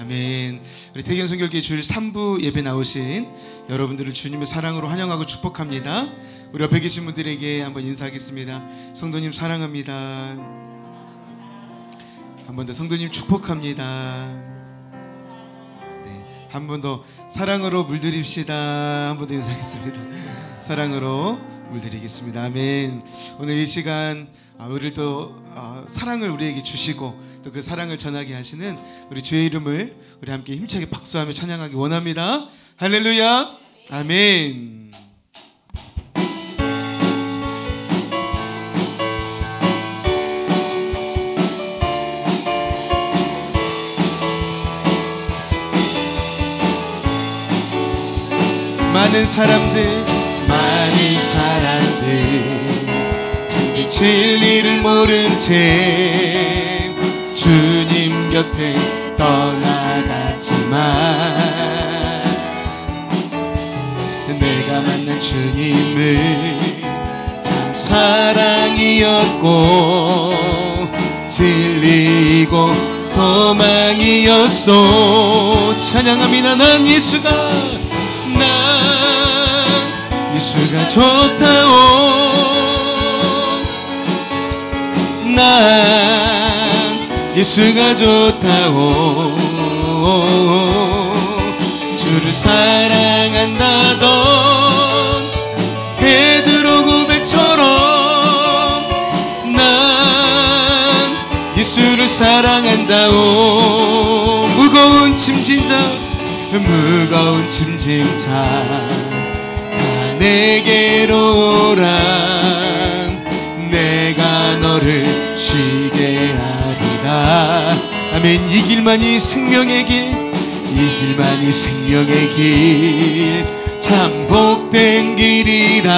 아멘. 우리 태경 선교회 주일 3부 예배 나오신 여러분들을 주님의 사랑으로 환영하고 축복합니다. 우리 옆에 계신 분들에게 한번 인사하겠습니다. 성도님 사랑합니다. 한 번 더 성도님 축복합니다. 네, 한 번 더 사랑으로 물들입시다. 한 번 더 인사하겠습니다. 사랑으로 물들이겠습니다. 아멘. 오늘 이 시간 우리를 또 사랑을 우리에게 주시고 또 그 사랑을 전하게 하시는 우리 주의 이름을 우리 함께 힘차게 박수하며 찬양하기 원합니다. 할렐루야. 아멘. 많은 사람들 자기 진리를 모른 채 주님 곁에 떠나갔지만 내가 만난 주님은 참 사랑이었고 진리이고 소망이었소. 찬양합니다. 난 예수가 좋다오. 난 예수가 좋다오. 주를 사랑한다던 베드로 고백처럼 난 예수를 사랑한다오. 무거운 짐진자 내게로 오라. 내가 너를 쉬게 하리라. 아멘. 이 길만이 생명의 길, 참 복된 길이라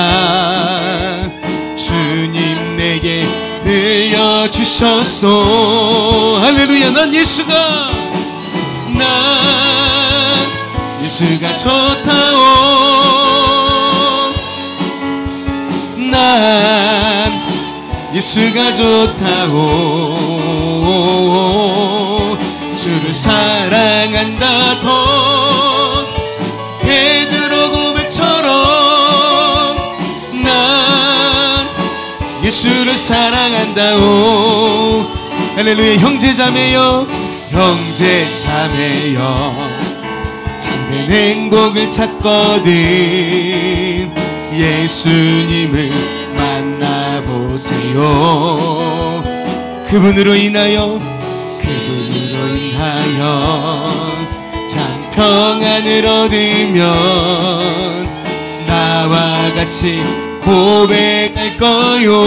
주님 내게 들려주셨소. 할렐루야. 난 예수가 좋다오. 난 예수가 좋다오. 주를 사랑한다던 베드로 고백처럼 난 예수를 사랑한다오. 할렐루야. 형제자매여 참된 행복을 찾거든 예수님을 만나보세요. 그분으로 인하여 참 평안을 얻으면 나와 같이 고백할 거요.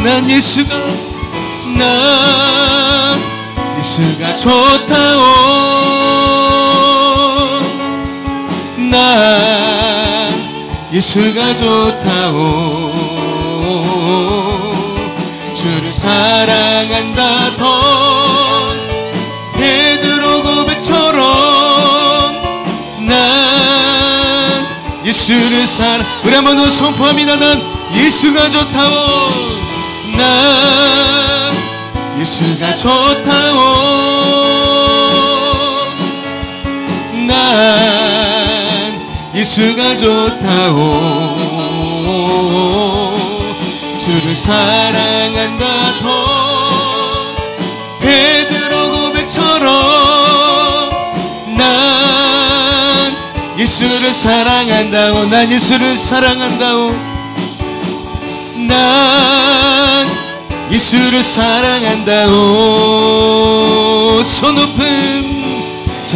난 예수가 좋다오. 난 예수가 좋다오. 주를 사랑한다던 베드로 고백처럼 난 예수를 우리 한번 더 선포합니다. 난 예수가 좋다오. 난 예수가 좋다오. 난 예수가 좋다오. 주를 사랑한다던 베드로 고백처럼 난 예수를 사랑한다오. 난 예수를 사랑한다오. 난 예수를 사랑한다오. 저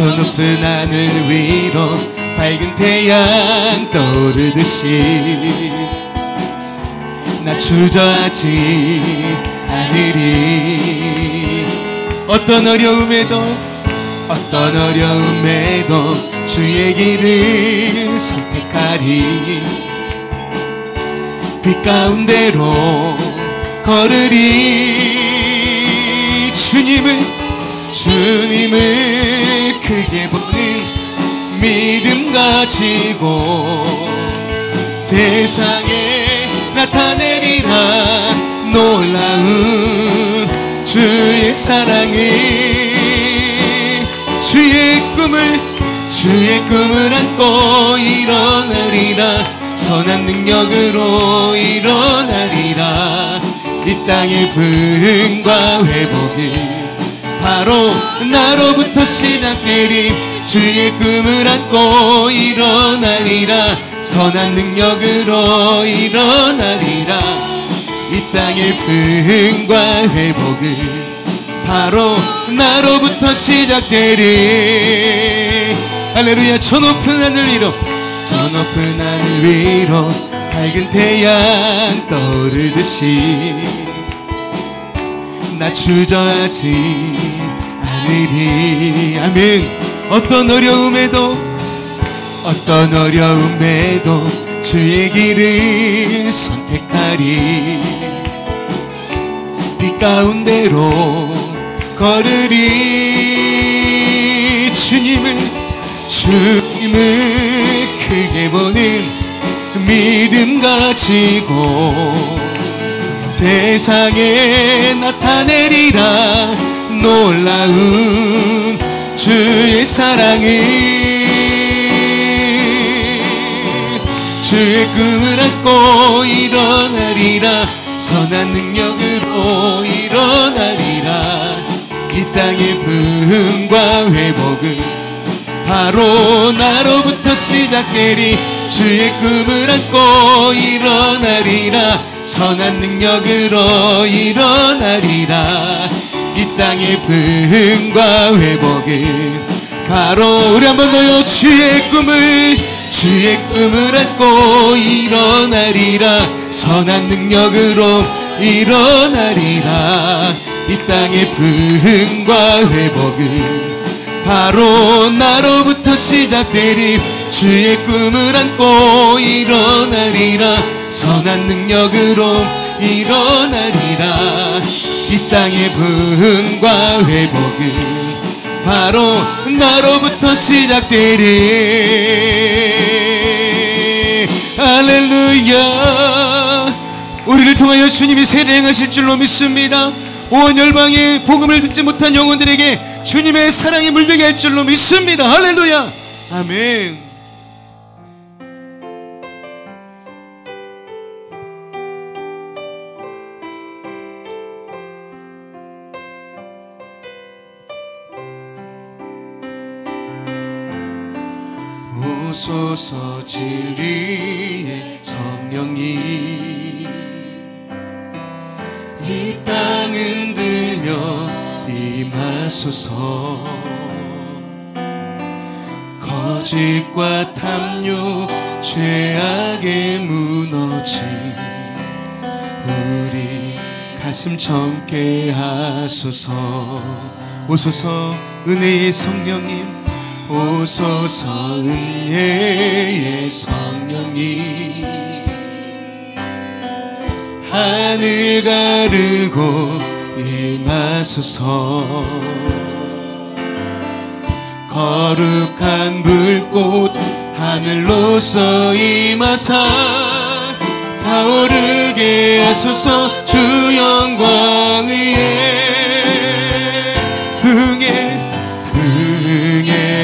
높은 하늘 위로 밝은 태양 떠오르듯이 나 주저하지 않으리. 어떤 어려움에도 주의 길을 선택하리. 빛 가운데로 걸으리. 주님을 크게 보는 믿음 가지고 세상에 나타내리라. 놀라운 주의 사랑을 주의 꿈을 안고 일어나리라. 선한 능력으로 일어나리라. 이 땅의 부흥과 회복이 바로 나로부터 시작되리. 주의 꿈을 안고 일어나리라. 선한 능력으로 일어나리라. 이 땅의 부흥과 회복은 바로 나로부터 시작되리. 할렐루야. 저 높은 하늘 위로, 저 높은 하늘 위로 밝은 태양 떠오르듯이 나 주저하지 않으리. 아멘. 어떤 어려움에도 주의 길을 선택하리. 빛 가운데로 걸으리. 주님을 크게 보는 믿음 가지고 세상에 나타내리라. 놀라운 주의 사랑을. 주의 꿈을 안고 일어나리라. 선한 능력으로 일어나리라. 이 땅의 부흥과 회복은 바로 나로부터 시작되리. 주의 꿈을 안고 일어나리라. 선한 능력으로 일어나리라. 이 땅의 부흥과 회복은 바로 우리 한번 더요. 주의 꿈을 안고 일어나리라. 선한 능력으로 일어나리라. 이 땅의 부흥과 회복은 바로 나로부터 시작되리. 주의 꿈을 안고 일어나리라. 선한 능력으로 일어나리라. 이 땅의 부흥과 회복은 바로 나로부터 시작되리. 할렐루야. 우리를 통하여 주님이 세례 행하실 줄로 믿습니다. 온 열방에 복음을 듣지 못한 영혼들에게 주님의 사랑이 물들게 할 줄로 믿습니다. 할렐루야. 아멘. 오소서 진리의 성령님, 이 땅 흔들며 임하소서. 거짓과 탐욕 죄악에 무너진 우리 가슴 젊게 하소서. 오소서 은혜의 성령님, 오소서 은혜의 성령님, 하늘 가르고 임하소서. 거룩한 불꽃 하늘로서 임하사 타오르게 하소서. 주 영광 위에 부흥의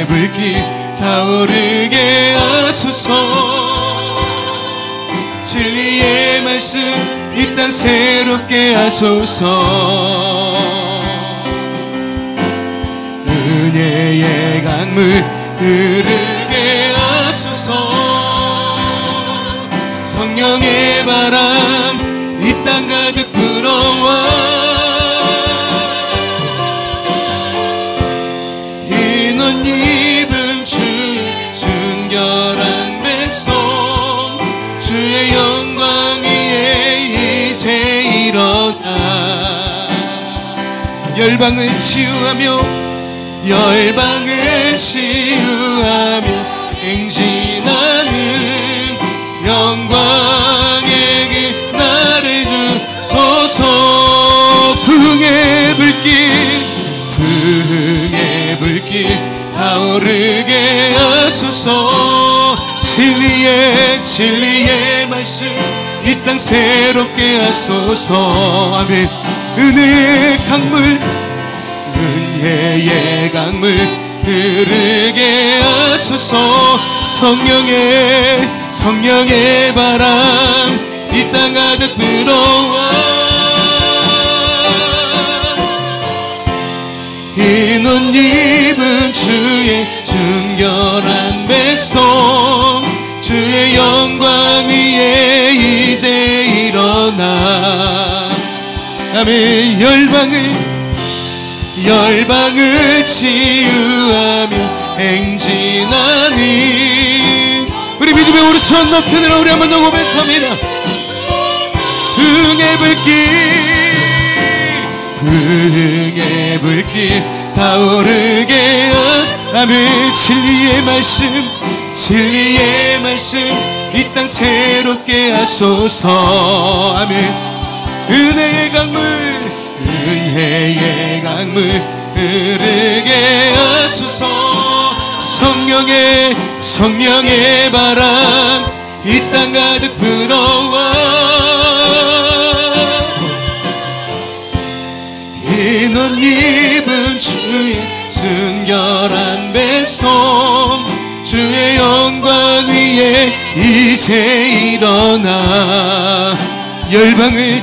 불길 타오르게 하소서. 진리의 말씀 이 땅 새롭게 하소서. 은혜의 강물 흐르게 하소서. 성령의 바람 이 땅 가득 불어와 인원 입은 주의 순결한 백성, 주의 영광 위에 이제 일어나 열방을 치유하며 행진하는 영광의 길 나를 주소서. 부흥의 불길 타오르게 하소서. 진리의 말씀 이 땅 새롭게 하소서. 아멘. 은혜의 강물 흐르게 하소서. 하소서. 성령의 바람 이 땅 가득 불어와 흰 옷 입은 주의 순결한 백성 주의 영광 위에 이제 일어나 아멘. 열방을 치유하며 행진하니 우리 믿음의 오른손 높여들어 우리 한번 더 고백합니다. 흥의 불길 타오르게 하시며 진리의 말씀 이 땅 새롭게 하소서. 아멘. 은혜의 강물 흐르게 하소서. 성령의 바람 이 땅 가득 불어와 흰 옷 입은 주의 순결한 백성 주의 영광 위에 이제 일어나 열방을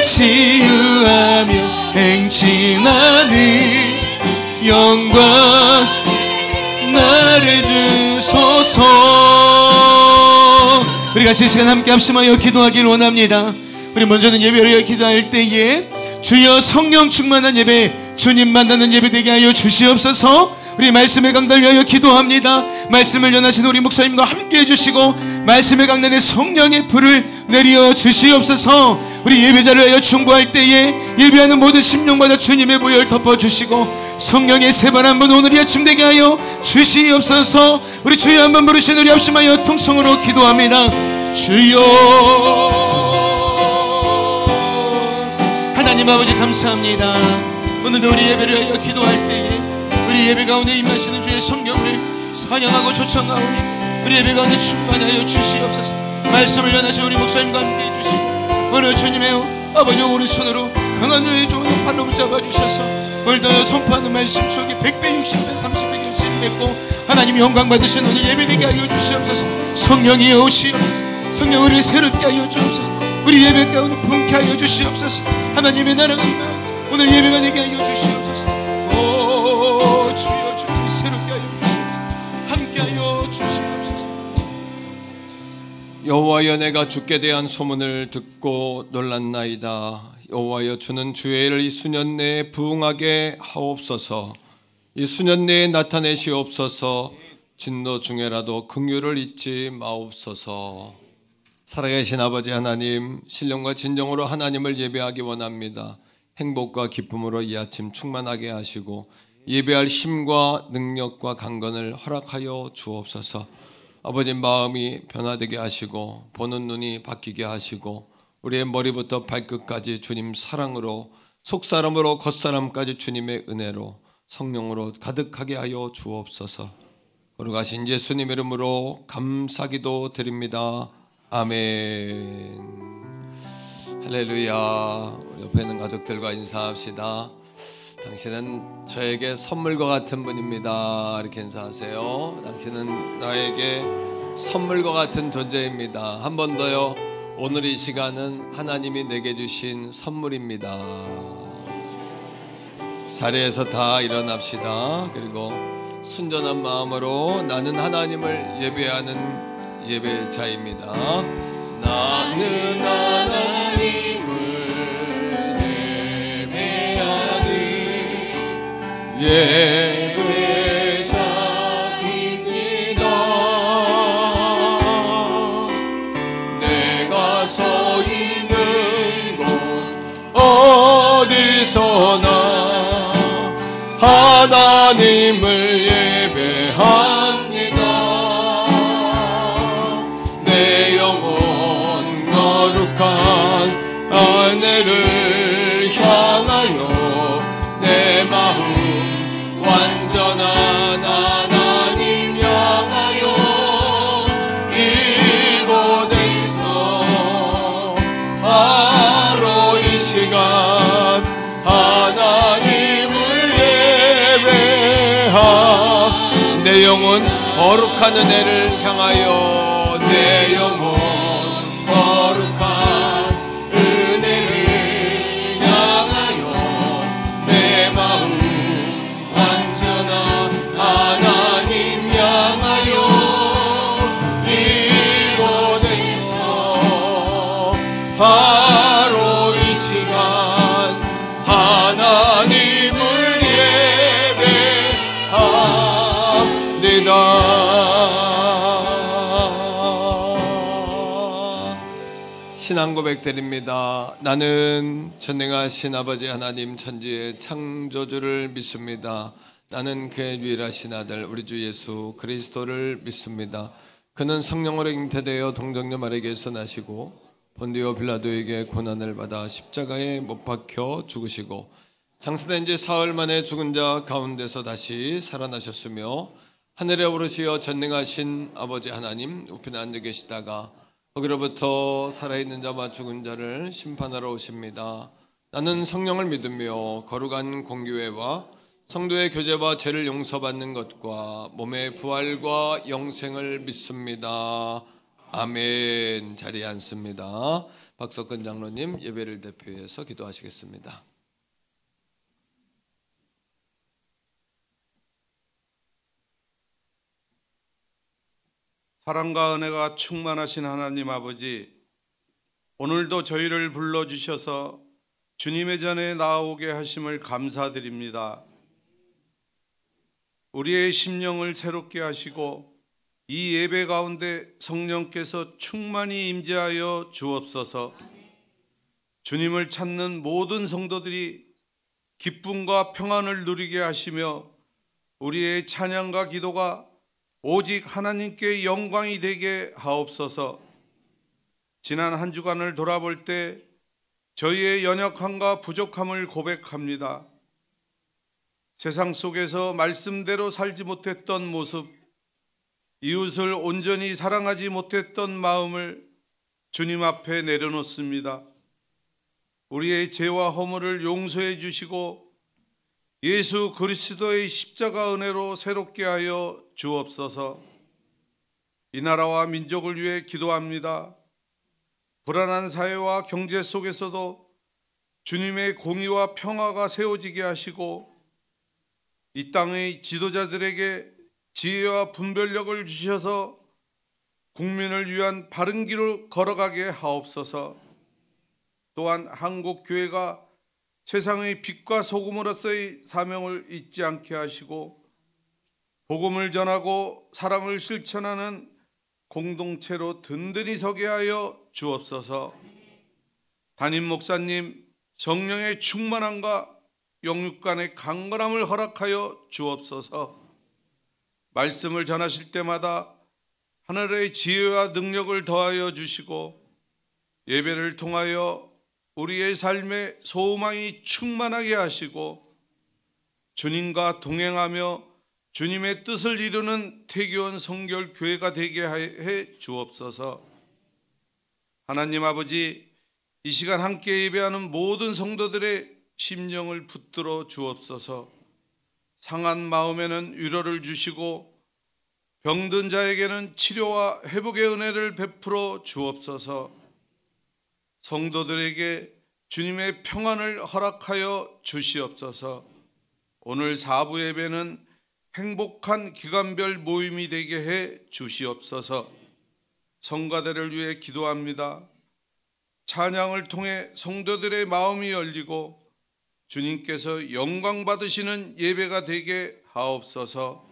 치유하며 행진하니 영광 나를 주소서. 우리 같이 이 시간 함께 합심하여 기도하길 원합니다. 우리 먼저는 예배를 기도할 때에 주여 성령 충만한 예배 주님 만나는 예배 되게 하여 주시옵소서. 우리 말씀의 강단을 위하여 기도합니다. 말씀을 전하신 우리 목사님과 함께 해주시고 말씀의 강단에 성령의 불을 내려 주시옵소서. 우리 예배자를 위하여 충고할 때에 예배하는 모든 심령마다 주님의 보혈 덮어주시고 성령의 세번 한번 오늘 이 아침 되게 하여 주시옵소서. 우리 주여 한번 부르신 우리 합심하여 통성으로 기도합니다. 주여 하나님 아버지 감사합니다. 오늘도 우리 예배를 위하여 기도할 때에 우리 예배 가운데 임하시는 주의 성령을 찬양하고 초청하오니 우리 예배 가운데 충만하여 주시옵소서. 말씀을 전하신 우리 목사님과 함께 해주시고 오늘 주님의 아버지 오른손으로 강한 누의 좋은 팔로 붙잡아 주셔서 오늘도 선포하는 말씀 속에 100배 60배 30배 60배 맺고 하나님 영광 받으신 오늘 예배되게 하여 주시옵소서. 성령이 오시옵소서. 성령 우리를 새롭게 하여 주옵소서. 우리 예배 가운데 품게 하여 주시옵소서. 하나님의 나라가 임하여 오늘 예배가 되게 하여 주시옵소서. 오 주여 주님 새롭게 하여 주시옵소서. 함께 하여 주시옵소서. 여호와여 내가 주께 대한 소문을 듣고 놀랐나이다. 여호와여 주는 주의 일을 이 수년 내에 부응하게 하옵소서. 이 수년 내에 나타내시옵소서. 진노 중에라도 긍휼을 잊지 마옵소서. 살아계신 아버지 하나님, 신령과 진정으로 하나님을 예배하기 원합니다. 행복과 기쁨으로 이 아침 충만하게 하시고 예배할 힘과 능력과 강건을 허락하여 주옵소서. 아버지 마음이 변화되게 하시고 보는 눈이 바뀌게 하시고 우리의 머리부터 발끝까지 주님 사랑으로 속사람으로 겉사람까지 주님의 은혜로 성령으로 가득하게 하여 주옵소서. 거룩하신 예수님 이름으로 감사기도 드립니다. 아멘. 할렐루야. 우리 옆에 있는 가족들과 인사합시다. 당신은 저에게 선물과 같은 분입니다. 이렇게 인사하세요. 당신은 나에게 선물과 같은 존재입니다. 한 번 더요. 오늘 이 시간은 하나님이 내게 주신 선물입니다. 자리에서 다 일어납시다. 그리고 순전한 마음으로 나는 하나님을 예배하는 예배자입니다. 나는 하나님을 예배하는 예배자입니다. 내가 서 있는 곳 어디서나 하나님을 예배합니다. 내 영혼 거룩한 아내를 향하여 내 마음 완전한 하나님 향하여 이곳에서 바로 이 시간 하나님을 예배 내 영혼 거룩한 은혜를 향하여 내 영혼 거룩한 은혜를 향하여 내 마음 완전한 하나님 향하여 이곳에서 바로 이 시간 하나님을 신앙 고백 드립니다. 나는 전능하신 아버지 하나님 천지의 창조주를 믿습니다. 나는 그의 유일하신 아들 우리 주 예수 그리스도를 믿습니다. 그는 성령으로 잉태되어 동정녀 마리아에게서 나시고 본디오 빌라도에게 고난을 받아 십자가에 못 박혀 죽으시고 장사된 지 사흘 만에 죽은 자 가운데서 다시 살아나셨으며 하늘에 오르시어 전능하신 아버지 하나님 우편에 앉아 계시다가 거기로부터 살아있는 자와 죽은 자를 심판하러 오십니다. 나는 성령을 믿으며 거룩한 공교회와 성도의 교제와 죄를 용서받는 것과 몸의 부활과 영생을 믿습니다. 아멘. 자리에 앉습니다. 박석근 장로님 예배를 대표해서 기도하시겠습니다. 사랑과 은혜가 충만하신 하나님 아버지, 오늘도 저희를 불러주셔서 주님의 전에 나아오게 하심을 감사드립니다. 우리의 심령을 새롭게 하시고 이 예배 가운데 성령께서 충만히 임재하여 주옵소서. 주님을 찾는 모든 성도들이 기쁨과 평안을 누리게 하시며 우리의 찬양과 기도가 오직 하나님께 영광이 되게 하옵소서. 지난 한 주간을 돌아볼 때 저희의 연약함과 부족함을 고백합니다. 세상 속에서 말씀대로 살지 못했던 모습, 이웃을 온전히 사랑하지 못했던 마음을 주님 앞에 내려놓습니다. 우리의 죄와 허물을 용서해 주시고 예수 그리스도의 십자가 은혜로 새롭게 하여 주옵소서. 이 나라와 민족을 위해 기도합니다. 불안한 사회와 경제 속에서도 주님의 공의와 평화가 세워지게 하시고 이 땅의 지도자들에게 지혜와 분별력을 주셔서 국민을 위한 바른 길을 걸어가게 하옵소서. 또한 한국 교회가 세상의 빛과 소금으로서의 사명을 잊지 않게 하시고 복음을 전하고 사랑을 실천하는 공동체로 든든히 서게 하여 주옵소서. 담임 목사님 성령의 충만함과 영육간의 강건함을 허락하여 주옵소서. 말씀을 전하실 때마다 하늘의 지혜와 능력을 더하여 주시고 예배를 통하여 우리의 삶에 소망이 충만하게 하시고 주님과 동행하며 주님의 뜻을 이루는 태교원 성결교회가 되게 해 주옵소서. 하나님 아버지, 이 시간 함께 예배하는 모든 성도들의 심령을 붙들어 주옵소서. 상한 마음에는 위로를 주시고 병든 자에게는 치료와 회복의 은혜를 베풀어 주옵소서. 성도들에게 주님의 평안을 허락하여 주시옵소서. 오늘 4부 예배는 행복한 기간별 모임이 되게 해 주시옵소서. 성가대를 위해 기도합니다. 찬양을 통해 성도들의 마음이 열리고 주님께서 영광 받으시는 예배가 되게 하옵소서.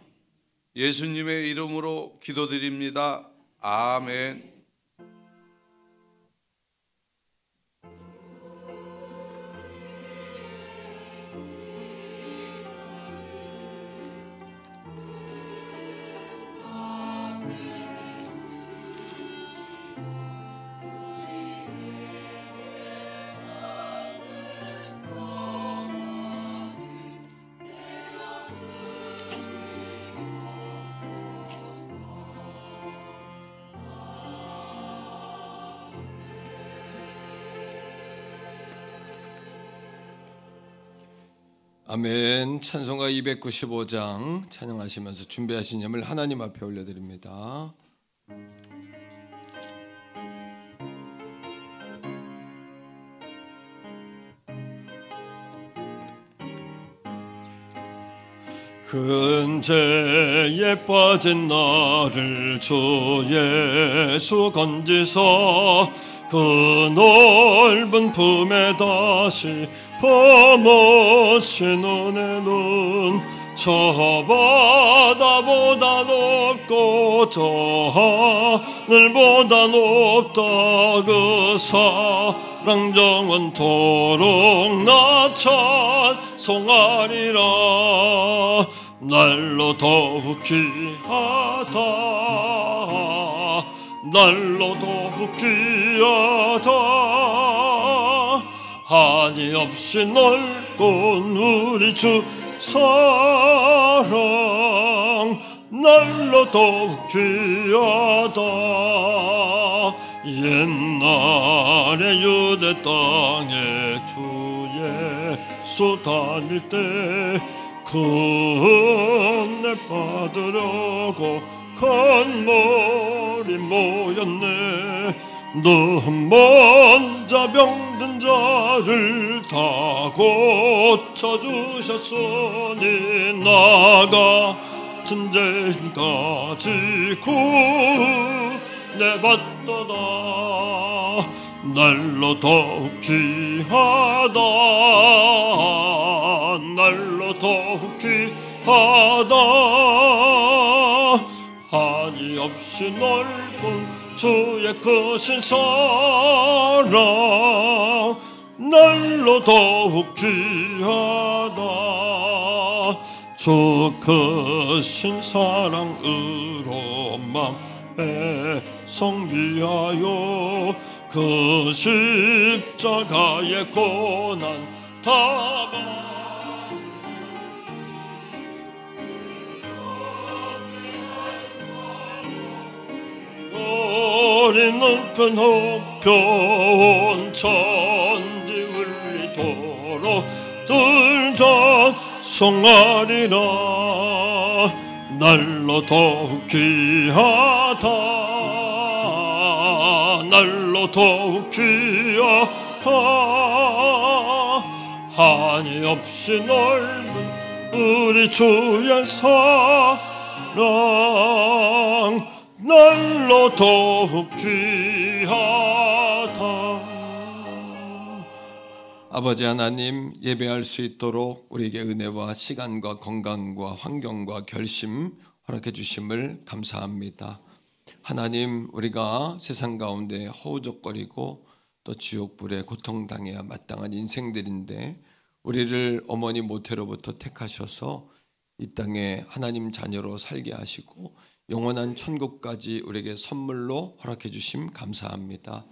예수님의 이름으로 기도드립니다. 아멘. 아멘. 찬송가 295장 찬양하시면서 준비하신 예물 하나님 앞에 올려드립니다. 근죄에 빠진 나를 주 예수 건지사 그 넓은 품에 다시 품으신 은혜는 저 바다보다 높고 저 하늘보다 높다. 그 사랑 영원토록 나 찬송하리라. 날로 더욱 귀하다. 날로 더욱 귀하다. 한이 없이 넓은 우리 주 사랑 날로 더욱 귀하다. 옛날에 유대 땅에 주 예수 다닐 때 은혜 받으려고 간머리 모였네. 눈먼 자 병든 자를 다 고쳐주셨으니 나 같은 죄인까지 구원해 받도다. 날로 더욱 귀하다. 날로 더욱 귀하다. 한이 없이 넓은 주의 크신 사랑 날로 더욱 귀하다. 주 크신 사랑으로 맘에 성비하여 그 십자가의 고난 다 높은 혹평 천지 울리도록 들전송하리라. 날로 더욱 귀하다. 날로 더욱 귀하다. 한이 없이 넓은 우리 주의 사랑 날로 더욱 귀하다. 아버지 하나님, 예배할 수 있도록 우리에게 은혜와 시간과 건강과 환경과 결심 허락해 주심을 감사합니다. 하나님, 우리가 세상 가운데 허우적거리고 또 지옥불에 고통당해야 마땅한 인생들인데 우리를 어머니 모태로부터 택하셔서 이 땅에 하나님 자녀로 살게 하시고 영원한 천국까지 우리에게 선물로 허락해 주심 감사합니다.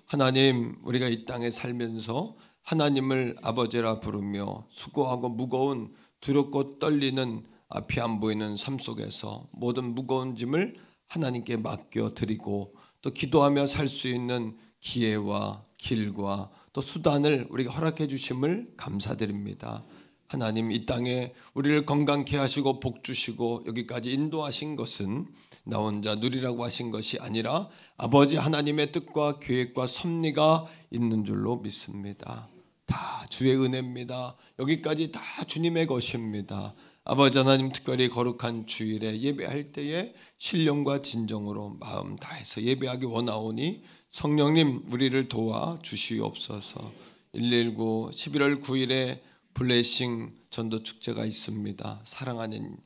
하나님, 우리가 이 땅에 살면서 하나님을 아버지라 부르며 수고하고 무거운 두렵고 떨리는 앞이 안 보이는 삶 속에서 모든 무거운 짐을 하나님께 맡겨드리고 또 기도하며 살 수 있는 기회와 길과 또 수단을 우리에게 허락해 주심을 감사드립니다. 하나님, 이 땅에 우리를 건강케 하시고 복 주시고 여기까지 인도하신 것은 나 혼자 누리라고 하신 것이 아니라 아버지 하나님의 뜻과 계획과 섭리가 있는 줄로 믿습니다. 다 주의 은혜입니다. 여기까지 다 주님의 것입니다. 아버지 하나님, 특별히 거룩한 주일에 예배할 때에 신령과 진정으로 마음 다해서 예배하기 원하오니 성령님 우리를 도와 주시옵소서. 119 11월 9일에 블레싱 전도 축제가 있습니다. 사랑하는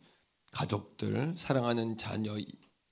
가족들, 사랑하는 자녀,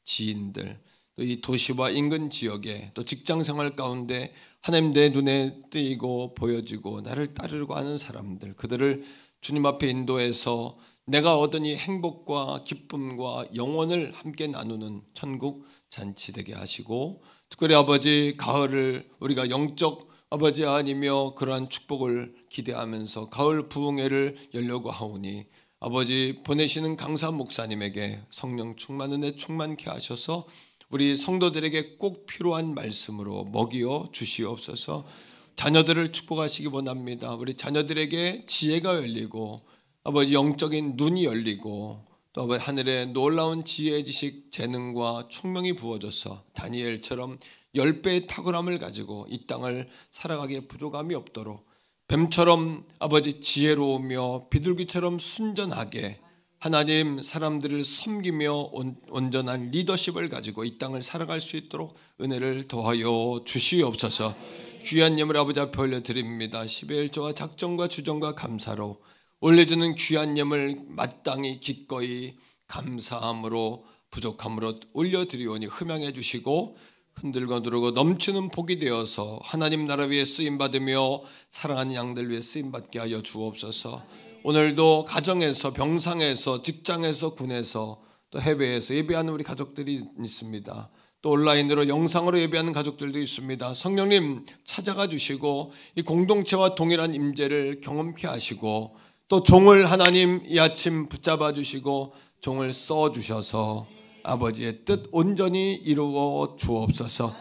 지인들, 또 이 도시와 인근 지역에 또 직장생활 가운데 하나님 내 눈에 띄고 보여지고 나를 따르려고 하는 사람들, 그들을 주님 앞에 인도해서 내가 얻은 이 행복과 기쁨과 영원을 함께 나누는 천국 잔치 되게 하시고, 특별히 아버지 가을을 우리가 영적 아버지 하나님이여 그러한 축복을 기대하면서 가을 부흥회를 열려고 하오니 아버지 보내시는 강사 목사님에게 성령 충만 은혜 충만케 하셔서 우리 성도들에게 꼭 필요한 말씀으로 먹이어 주시옵소서. 자녀들을 축복하시기 원합니다. 우리 자녀들에게 지혜가 열리고 아버지 영적인 눈이 열리고 또 아버지 하늘에 놀라운 지혜, 지식, 재능과 총명이 부어져서 다니엘처럼 10배의 탁월함을 가지고 이 땅을 살아가기에 부족함이 없도록 뱀처럼 아버지 지혜로우며 비둘기처럼 순전하게 하나님 사람들을 섬기며 온전한 리더십을 가지고 이 땅을 살아갈 수 있도록 은혜를 더하여 주시옵소서. 귀한 예물 아버지 앞에 올려드립니다. 10의 1조와 작정과 주정과 감사로 올려주는 귀한 예물 마땅히 기꺼이 감사함으로 부족함으로 올려드리오니 흠양해 주시고 흔들고 누르고 넘치는 복이 되어서 하나님 나라 위에 쓰임받으며 사랑하는 양들 위해 쓰임받게 하여 주옵소서. 오늘도 가정에서 병상에서 직장에서 군에서 또 해외에서 예배하는 우리 가족들이 있습니다. 또 온라인으로 영상으로 예배하는 가족들도 있습니다. 성령님 찾아가 주시고 이 공동체와 동일한 임재를 경험케 하시고 또 종을 하나님 이 아침 붙잡아 주시고 종을 써 주셔서 아버지의 뜻 온전히 이루어 주옵소서.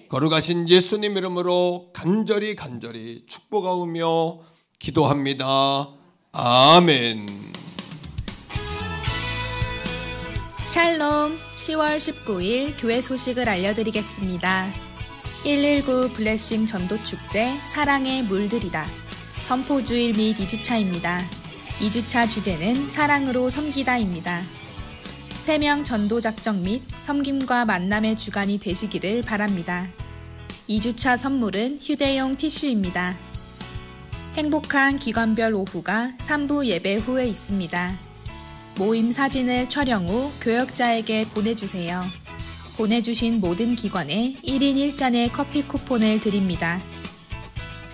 거룩하신 예수님 이름으로 간절히 축복하오며 기도합니다. 아멘. 샬롬. 10월 19일 교회 소식을 알려드리겠습니다. 119 블레싱 전도축제 사랑에 물들이다. 선포주일 및 2주차입니다. 2주차 주제는 사랑으로 섬기다입니다. 3명 전도작정 및 섬김과 만남의 주간이 되시기를 바랍니다. 2주차 선물은 휴대용 티슈입니다. 행복한 기관별 오후가 3부 예배 후에 있습니다. 모임 사진을 촬영 후 교역자에게 보내주세요. 보내주신 모든 기관에 1인 1잔의 커피 쿠폰을 드립니다.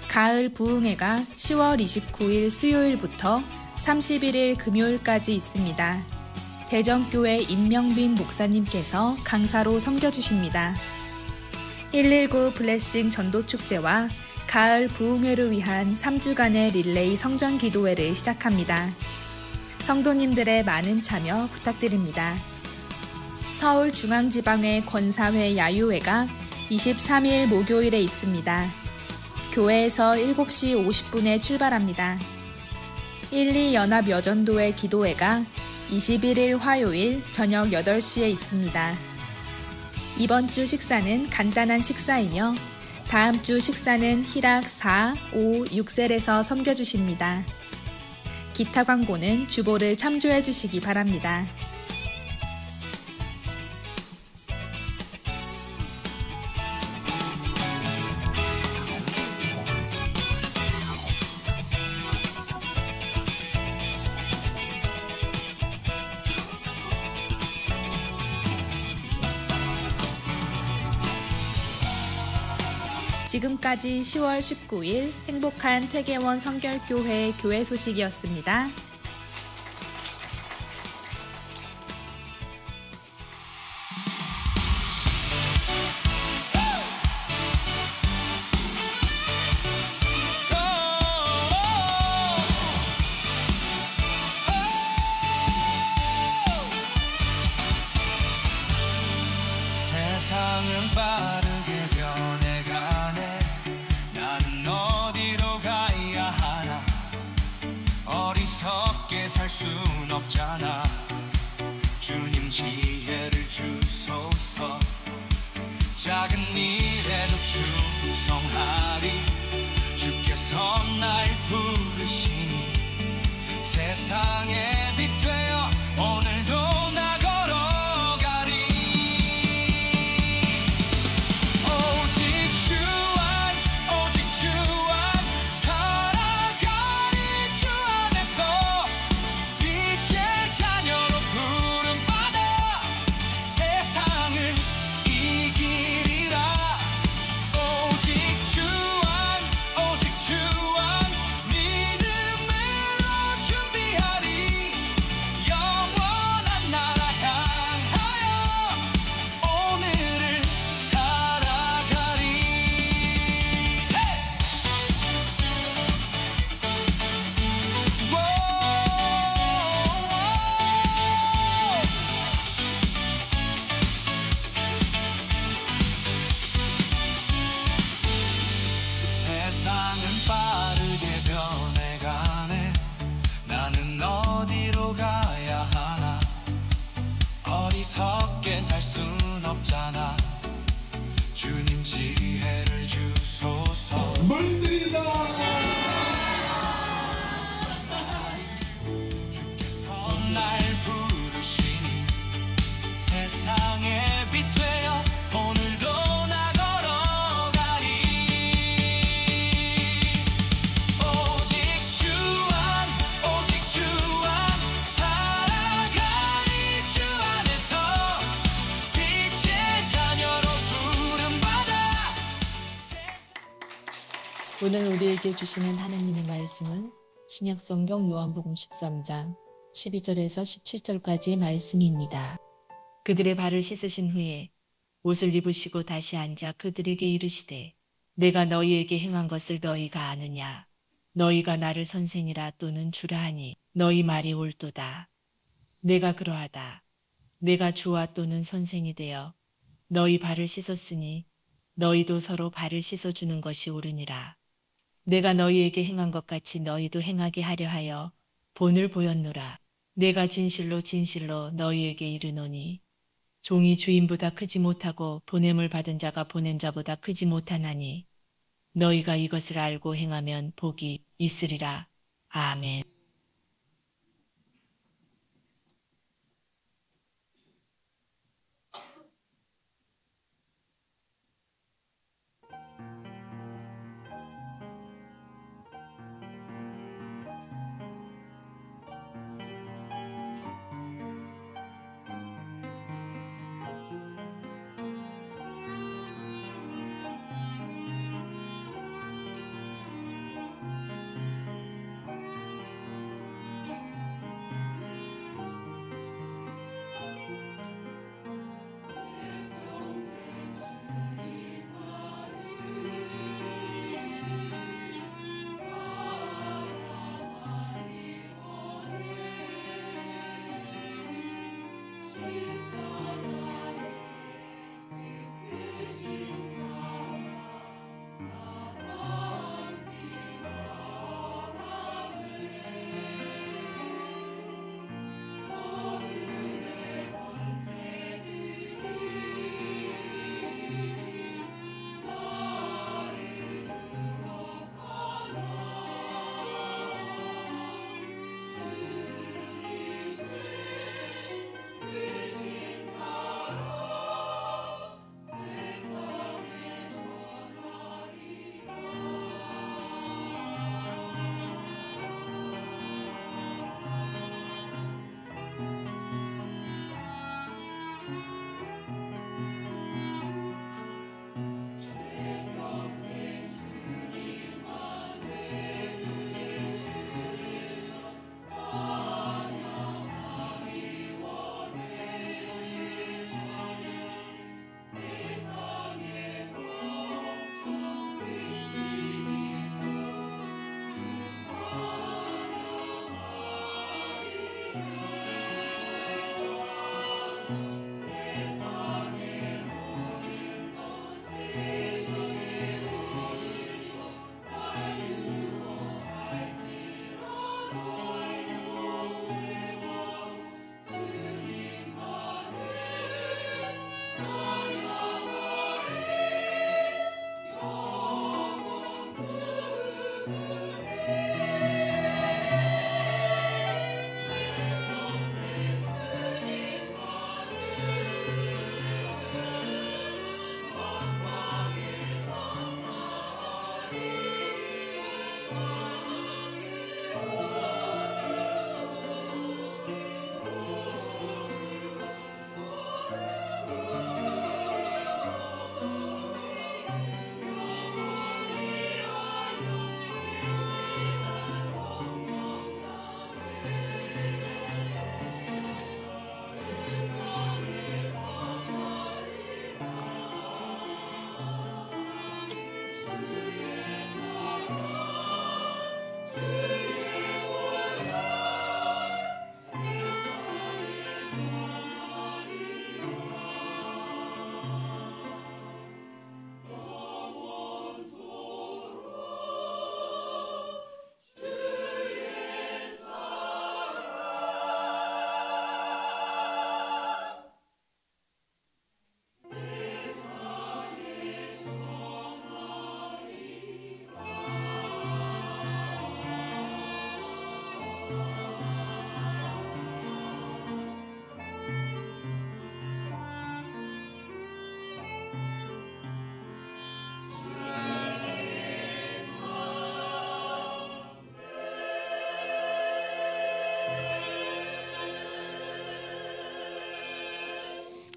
가을 부흥회가 10월 29일 수요일부터 31일 금요일까지 있습니다. 대전교회 임명빈 목사님께서 강사로 섬겨주십니다. 119 블레싱 전도축제와 가을 부흥회를 위한 3주간의 릴레이 성전 기도회를 시작합니다. 성도님들의 많은 참여 부탁드립니다. 서울중앙지방회 권사회 야유회가 23일 목요일에 있습니다. 교회에서 7시 50분에 출발합니다. 12연합여전도회 기도회가 21일 화요일 저녁 8시에 있습니다. 이번 주 식사는 간단한 식사이며 다음 주 식사는 희락 4, 5, 6셀에서 섬겨주십니다. 기타 광고는 주보를 참조해 주시기 바랍니다. 지금까지 10월 19일 행복한 퇴계원 성결교회 교회 소식이었습니다. 세상은 빠르게 변해가네. 나는 어디로 가야 하나. 어리석게 살 순 없잖아. 주님 지혜를 주소서. 작은 일에도 충성하리. 주께서 날 부르시니 세상의 빛 되어 오늘도 나 걸어가리. 오직 주 안 살아가리. 주 안에서 빛의 자녀로 부름받아 세상을 이기리라. 오직 주 안 믿음으로 준비하리. 살 순 없잖아. 주님 지혜를 주소서. 물들이다. 주께서 날 부르시니 세상의 빛 되어 오늘도 나 걸어가리. 오직 주 안 살아가리. 주 안에서 빛의 자녀로 부름받아. 오늘 우리에게 주시는 하나님의 말씀은 신약성경 요한복음 13장 12절에서 17절까지의 말씀입니다. 그들의 발을 씻으신 후에 옷을 입으시고 다시 앉아 그들에게 이르시되 내가 너희에게 행한 것을 너희가 아느냐. 너희가 나를 선생이라 또는 주라 하니 너희 말이 옳도다. 내가 그러하다. 내가 주와 또는 선생이 되어 너희 발을 씻었으니 너희도 서로 발을 씻어주는 것이 옳으니라. 내가 너희에게 행한 것 같이 너희도 행하게 하려 하여 본을 보였노라. 내가 진실로 진실로 너희에게 이르노니 종이 주인보다 크지 못하고 보냄을 받은 자가 보낸 자보다 크지 못하나니 너희가 이것을 알고 행하면 복이 있으리라. 아멘.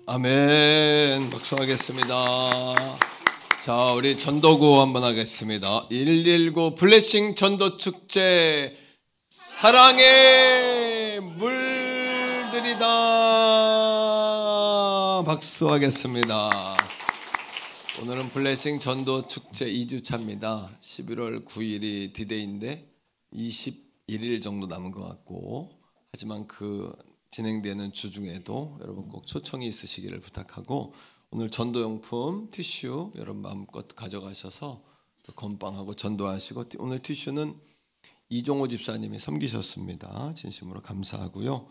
아멘. 박수하겠습니다. 자, 우리 전도구 한번 하겠습니다. 119 블레싱 전도 축제 사랑의 물들이다. 박수하겠습니다. 오늘은 블레싱 전도 축제 2주차입니다. 11월 9일이 디데이인데 21일 정도 남은 것 같고, 하지만 그 진행되는 주 중에도 여러분 꼭 초청이 있으시기를 부탁하고, 오늘 전도용품 티슈 여러분 마음껏 가져가셔서 또 건빵하고 전도하시고, 오늘 티슈는 이종호 집사님이 섬기셨습니다. 진심으로 감사하고요.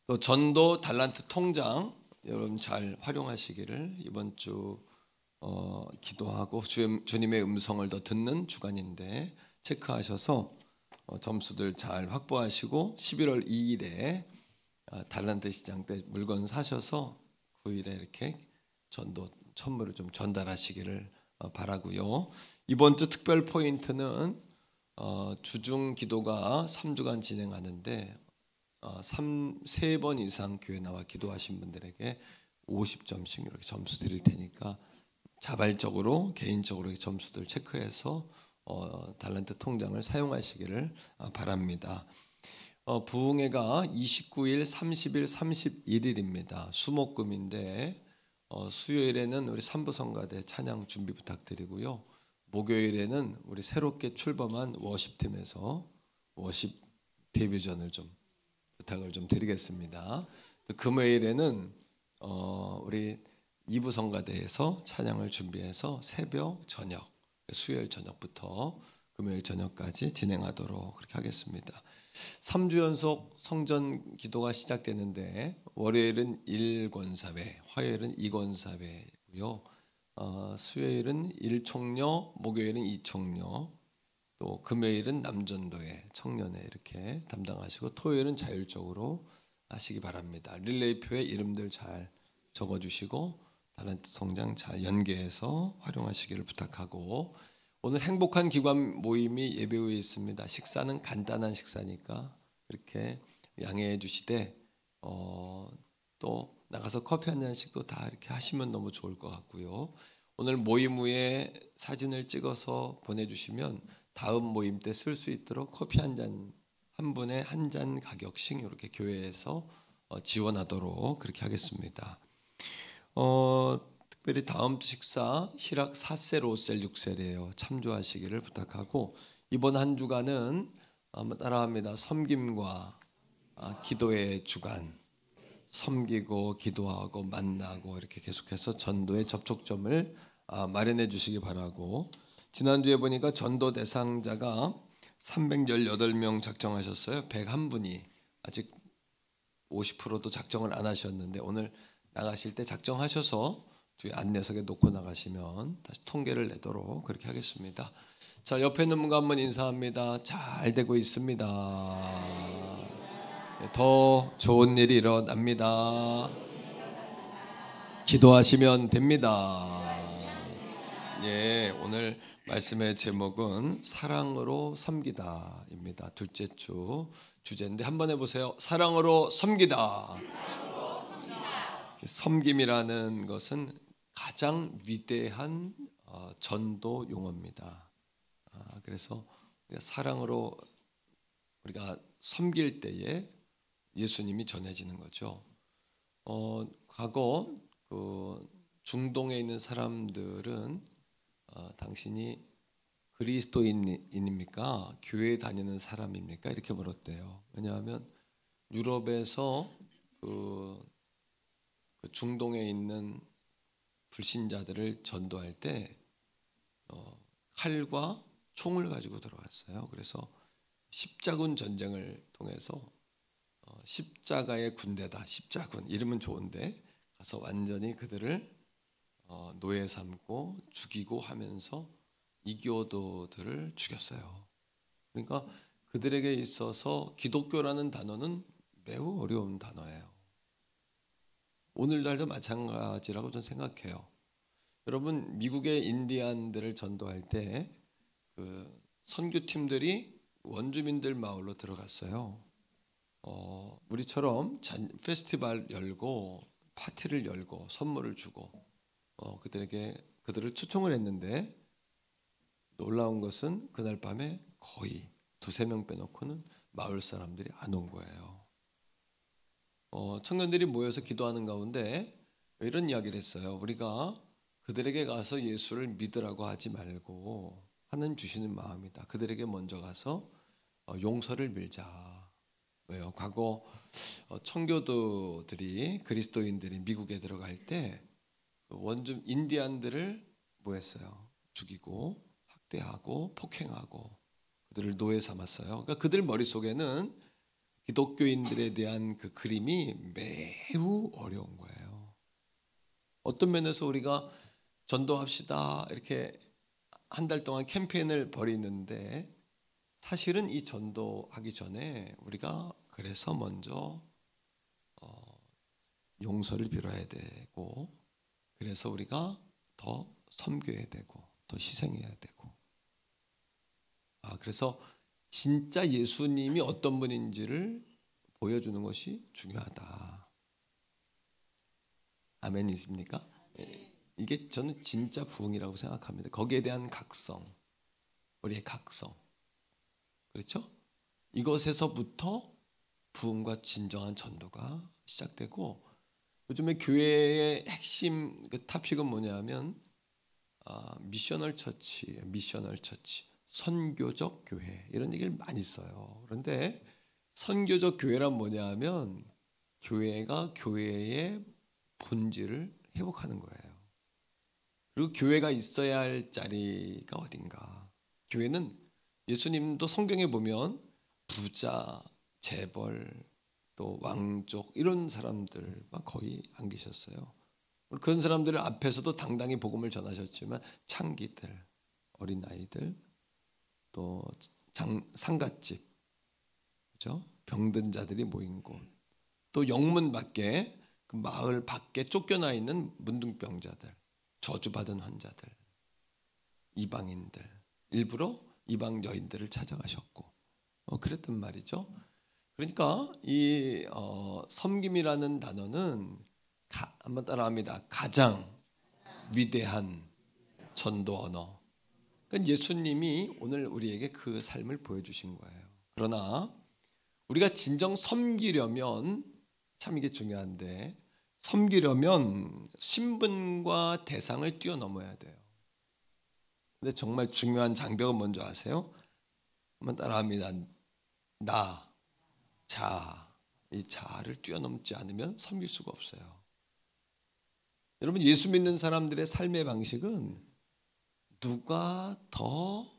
또 전도 달란트 통장 여러분 잘 활용하시기를, 이번 주 기도하고 주님의 음성을 더 듣는 주간인데 체크하셔서 점수들 잘 확보하시고, 11월 2일에 달란트 시장 때 물건 사셔서 9일에 이렇게 전도 선물을 좀 전달하시기를 바라고요. 이번 주 특별 포인트는 주중 기도가 3주간 진행하는데 3번 이상 교회 나와 기도하신 분들에게 50점씩 이렇게 점수 드릴 테니까 자발적으로 개인적으로 점수들 체크해서 달란트 통장을 사용하시기를 바랍니다. 부흥회가 29일, 30일, 31일입니다. 수목금인데 수요일에는 우리 삼부성가대 찬양 준비 부탁드리고요. 목요일에는 우리 새롭게 출범한 워십팀에서 워십 데뷔전을 좀 부탁을 좀 드리겠습니다. 금요일에는 우리 이부성가대에서 찬양을 준비해서 새벽 저녁, 수요일 저녁부터 금요일 저녁까지 진행하도록 그렇게 하겠습니다. 3주 연속 성전 기도가 시작되는데 월요일은 1권사회, 화요일은 2권사회고요. 수요일은 1총녀, 목요일은 2총녀, 또 금요일은 남전도회, 청년회 이렇게 담당하시고, 토요일은 자율적으로 하시기 바랍니다. 릴레이표에 이름들 잘 적어주시고 달란트 통장 잘 연계해서 활용하시기를 부탁하고, 오늘 행복한 기관 모임이 예배 후에 있습니다. 식사는 간단한 식사니까 이렇게 양해해 주시되 또 나가서 커피 한 잔씩도 다 이렇게 하시면 너무 좋을 것 같고요. 오늘 모임 후에 사진을 찍어서 보내주시면 다음 모임 때 쓸 수 있도록 커피 한 잔, 한 분에 한 잔 가격씩 이렇게 교회에서 지원하도록 그렇게 하겠습니다. 특별히 다음 주 식사 희락 4셀, 5셀, 6셀이에요. 참조하시기를 부탁하고, 이번 한 주간은 한번 따라합니다. 섬김과 기도의 주간, 섬기고 기도하고 만나고 이렇게 계속해서 전도의 접촉점을 마련해 주시기 바라고, 지난주에 보니까 전도 대상자가 318명 작정하셨어요. 101분이 아직 50%도 작정을 안 하셨는데, 오늘 나가실 때 작정하셔서 뒤에 안내석에 놓고 나가시면 다시 통계를 내도록 그렇게 하겠습니다. 자, 옆에 있는 분과 한번 인사합니다. 잘 되고 있습니다. 더 좋은 일이 일어납니다. 기도하시면 됩니다. 예, 오늘 말씀의 제목은 사랑으로 섬기다입니다. 둘째 주 주제인데 한번 해보세요. 사랑으로 섬기다. 섬김이라는 것은 가장 위대한 전도 용어입니다. 그래서 사랑으로 우리가 섬길 때에 예수님이 전해지는 거죠. 과거 그 중동에 있는 사람들은 당신이 그리스도인입니까? 교회 다니는 사람입니까? 이렇게 물었대요. 왜냐하면 유럽에서 그 중동에 있는 불신자들을 전도할 때 칼과 총을 가지고 들어왔어요. 그래서 십자군 전쟁을 통해서 십자가의 군대다, 십자군 이름은 좋은데 가서 완전히 그들을 노예 삼고 죽이고 하면서 이교도들을 죽였어요. 그러니까 그들에게 있어서 기독교라는 단어는 매우 어려운 단어예요. 오늘날도 마찬가지라고 저는 생각해요. 여러분, 미국의 인디안들을 전도할 때 그 선교팀들이 원주민들 마을로 들어갔어요. 우리처럼 페스티벌 열고 파티를 열고 선물을 주고 그들을 초청을 했는데 놀라운 것은 그날 밤에 거의 2-3명 빼놓고는 마을 사람들이 안 온 거예요. 청년들이 모여서 기도하는 가운데 이런 이야기를 했어요. 우리가 그들에게 가서 예수를 믿으라고 하지 말고 하나님 주시는 마음이다. 그들에게 먼저 가서 용서를 빌자. 왜요? 과거 청교도들이 그리스도인들이 미국에 들어갈 때 원주 인디안들을 뭐 했어요? 죽이고 학대하고 폭행하고 그들을 노예 삼았어요. 그러니까 그들 머릿속에는 기독교인들에 대한 그 그림이 매우 어려운 거예요. 어떤 면에서 우리가 전도합시다 이렇게 한 달 동안 캠페인을 벌이는데 사실은 이 전도하기 전에 우리가 그래서 먼저 용서를 빌어야 되고 그래서 우리가 더 섬겨야 되고 더 희생해야 되고 그래서 진짜 예수님이 어떤 분인지를 보여주는 것이 중요하다. 아멘이십니까? 이게 저는 진짜 부흥이라고 생각합니다. 거기에 대한 각성, 우리의 각성. 그렇죠? 이것에서부터 부흥과 진정한 전도가 시작되고 요즘에 교회의 핵심 그 토픽은 뭐냐면 미셔널 처치, 선교적 교회 이런 얘기를 많이 써요. 그런데 선교적 교회란 뭐냐면 교회가 교회의 본질을 회복하는 거예요. 그리고 교회가 있어야 할 자리가 어딘가. 교회는 예수님도 성경에 보면 부자, 재벌, 또 왕족 이런 사람들만 거의 안 계셨어요. 그런 사람들 앞에서도 당당히 복음을 전하셨지만 창기들, 어린아이들, 또 상갓집, 그렇죠? 병든 자들이 모인 곳, 또 영문 밖에 그 마을 밖에 쫓겨나 있는 문둥병자들, 저주받은 환자들, 이방인들, 일부러 이방 여인들을 찾아가셨고 그랬단 말이죠. 그러니까 이 섬김이라는 단어는 한번 따라합니다. 가장 위대한 전도 언어. 그러니까 예수님이 오늘 우리에게 그 삶을 보여주신 거예요. 그러나 우리가 진정 섬기려면 참 이게 중요한데 섬기려면 신분과 대상을 뛰어넘어야 돼요. 근데 정말 중요한 장벽은 뭔지 아세요? 한번 따라합니다. 나, 자, 이 자아를 뛰어넘지 않으면 섬길 수가 없어요. 여러분 예수 믿는 사람들의 삶의 방식은 누가 더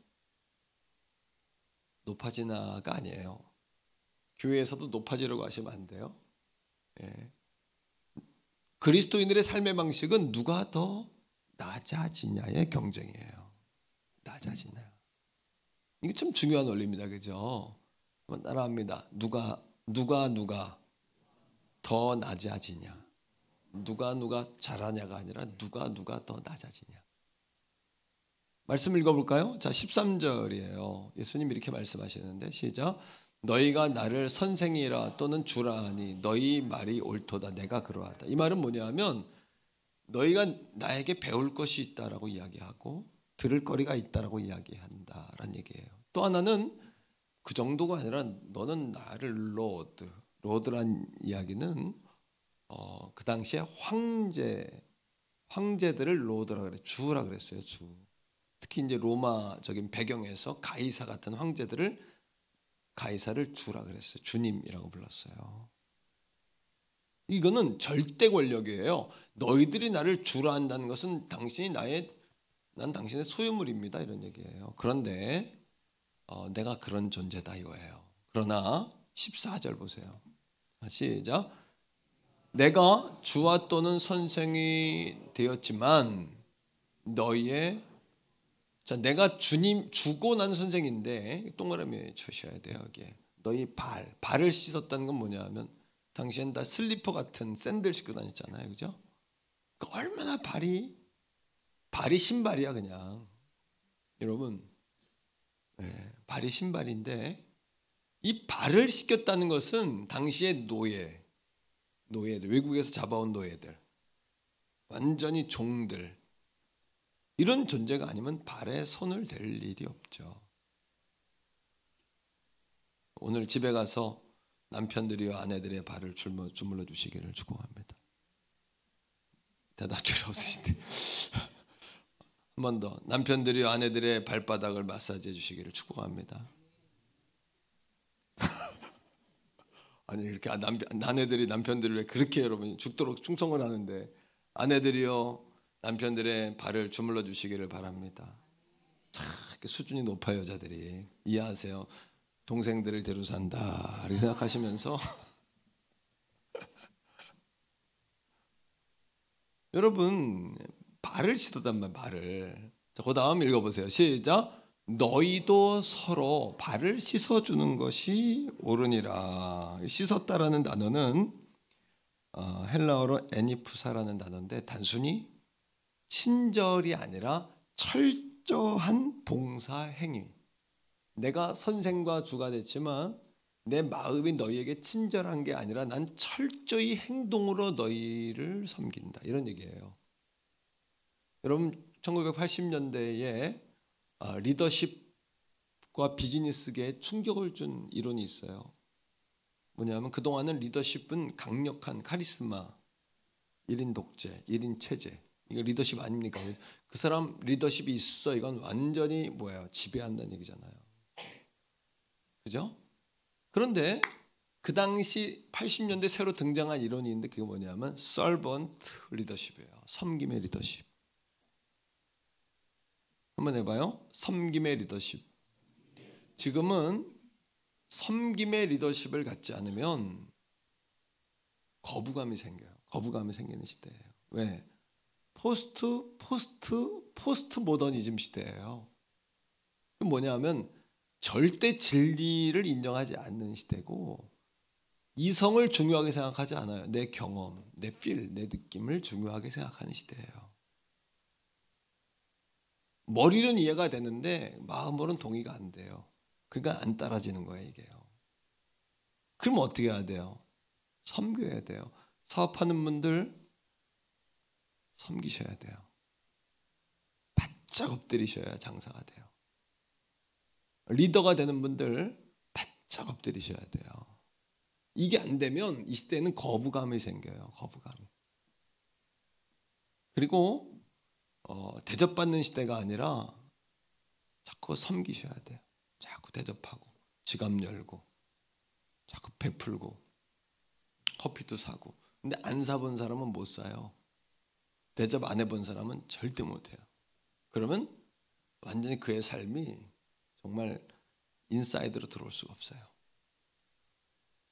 높아지나가 아니에요. 교회에서도 높아지려고 하시면 안 돼요. 예. 그리스도인들의 삶의 방식은 누가 더 낮아지냐의 경쟁이에요. 낮아지냐. 이게 참 중요한 원리입니다. 그죠? 한번 따라합니다. 누가 더 낮아지냐. 누가 잘하냐가 아니라 누가 더 낮아지냐. 말씀 읽어볼까요? 자, 13절이에요. 예수님 이렇게 말씀하시는데 시작. 너희가 나를 선생이라 또는 주라 하니 너희 말이 옳도다. 내가 그러하다. 이 말은 뭐냐면 너희가 나에게 배울 것이 있다라고 이야기하고 들을 거리가 있다라고 이야기한다라는 얘기예요. 또 하나는 그 정도가 아니라 너는 나를 로드란 이야기는 그 당시에 황제들을 로드라 그래, 주라 그랬어요. 주. 특히 이제 로마적인 배경에서 가이사 같은 황제들을 가이사를 주라 그랬어요. 주님이라고 불렀어요. 이거는 절대 권력이에요. 너희들이 나를 주라 한다는 것은 난 당신의 소유물입니다. 이런 얘기예요. 그런데 내가 그런 존재다 이거예요. 그러나 14절 보세요. 시작. 내가 주와 또는 선생이 되었지만 내가 주고 난 선생인데 동그라미 쳐셔야 돼요. 여기에 너희 발을 씻었다는 건 뭐냐면 당시엔 다 슬리퍼 같은 샌들 신고 다녔잖아요. 그죠? 그러니까 얼마나 발이 신발이야 그냥. 여러분 발이 신발인데 이 발을 씻겼다는 것은 당시의 노예들, 외국에서 잡아온 노예들, 완전히 종들, 이런 존재가 아니면 발에 손을 댈 일이 없죠. 오늘 집에 가서 남편들이와 아내들의 발을 주물러 주시기를 축복합니다. 대답줄이 없으신데 한 번 더, 남편들이와 아내들의 발바닥을 마사지해 주시기를 축복합니다. 아니 이렇게 아내들이 남편들을 왜 그렇게 여러분이 죽도록 충성을 하는데, 아내들이요 남편들의 발을 주물러 주시기를 바랍니다. 참 수준이 높아요. 여자들이 이해하세요. 동생들을 데려 산다 이렇게 생각하시면서 여러분 발을 씻었단 말이에요. 발을. 자, 그 다음 읽어보세요. 시작. 너희도 서로 발을 씻어주는 것이 옳으니라. 씻었다라는 단어는 헬라어로 에니푸사라는 단어인데, 단순히 친절이 아니라 철저한 봉사 행위. 내가 선생과 주가 됐지만 내 마음이 너희에게 친절한 게 아니라 난 철저히 행동으로 너희를 섬긴다, 이런 얘기예요. 여러분 1980년대에 리더십과 비즈니스계에 충격을 준 이론이 있어요. 뭐냐면 그동안은 리더십은 강력한 카리스마, 1인 독재, 1인 체제, 이거 리더십 아닙니까? 그 사람 리더십이 있어, 이건 완전히 뭐예요? 지배한다는 얘기잖아요. 그죠? 그런데 그 당시 80년대 새로 등장한 이론이 있는데, 그게 뭐냐면 servant 리더십이에요. 섬김의 리더십. 한번 해봐요. 섬김의 리더십. 지금은 섬김의 리더십을 갖지 않으면 거부감이 생겨요. 거부감이 생기는 시대예요. 왜? 포스트 모더니즘 시대예요. 뭐냐면 절대 진리를 인정하지 않는 시대고, 이성을 중요하게 생각하지 않아요. 내 경험, 내 필, 내 느낌을 중요하게 생각하는 시대예요. 머리는 이해가 되는데 마음으로는 동의가 안 돼요. 그러니까 안 따라지는 거예요, 이게요. 그럼 어떻게 해야 돼요? 섬겨야 돼요. 사업하는 분들 섬기셔야 돼요. 바짝 엎드리셔야 장사가 돼요. 리더가 되는 분들 바짝 엎드리셔야 돼요. 이게 안 되면 이 시대에는 거부감이 생겨요. 거부감. 그리고 대접받는 시대가 아니라 자꾸 섬기셔야 돼요. 자꾸 대접하고 지갑 열고 자꾸 베풀고 커피도 사고. 근데 안 사본 사람은 못 사요. 대접 안 해본 사람은 절대 못 해요. 그러면 완전히 그의 삶이 정말 인사이드로 들어올 수가 없어요.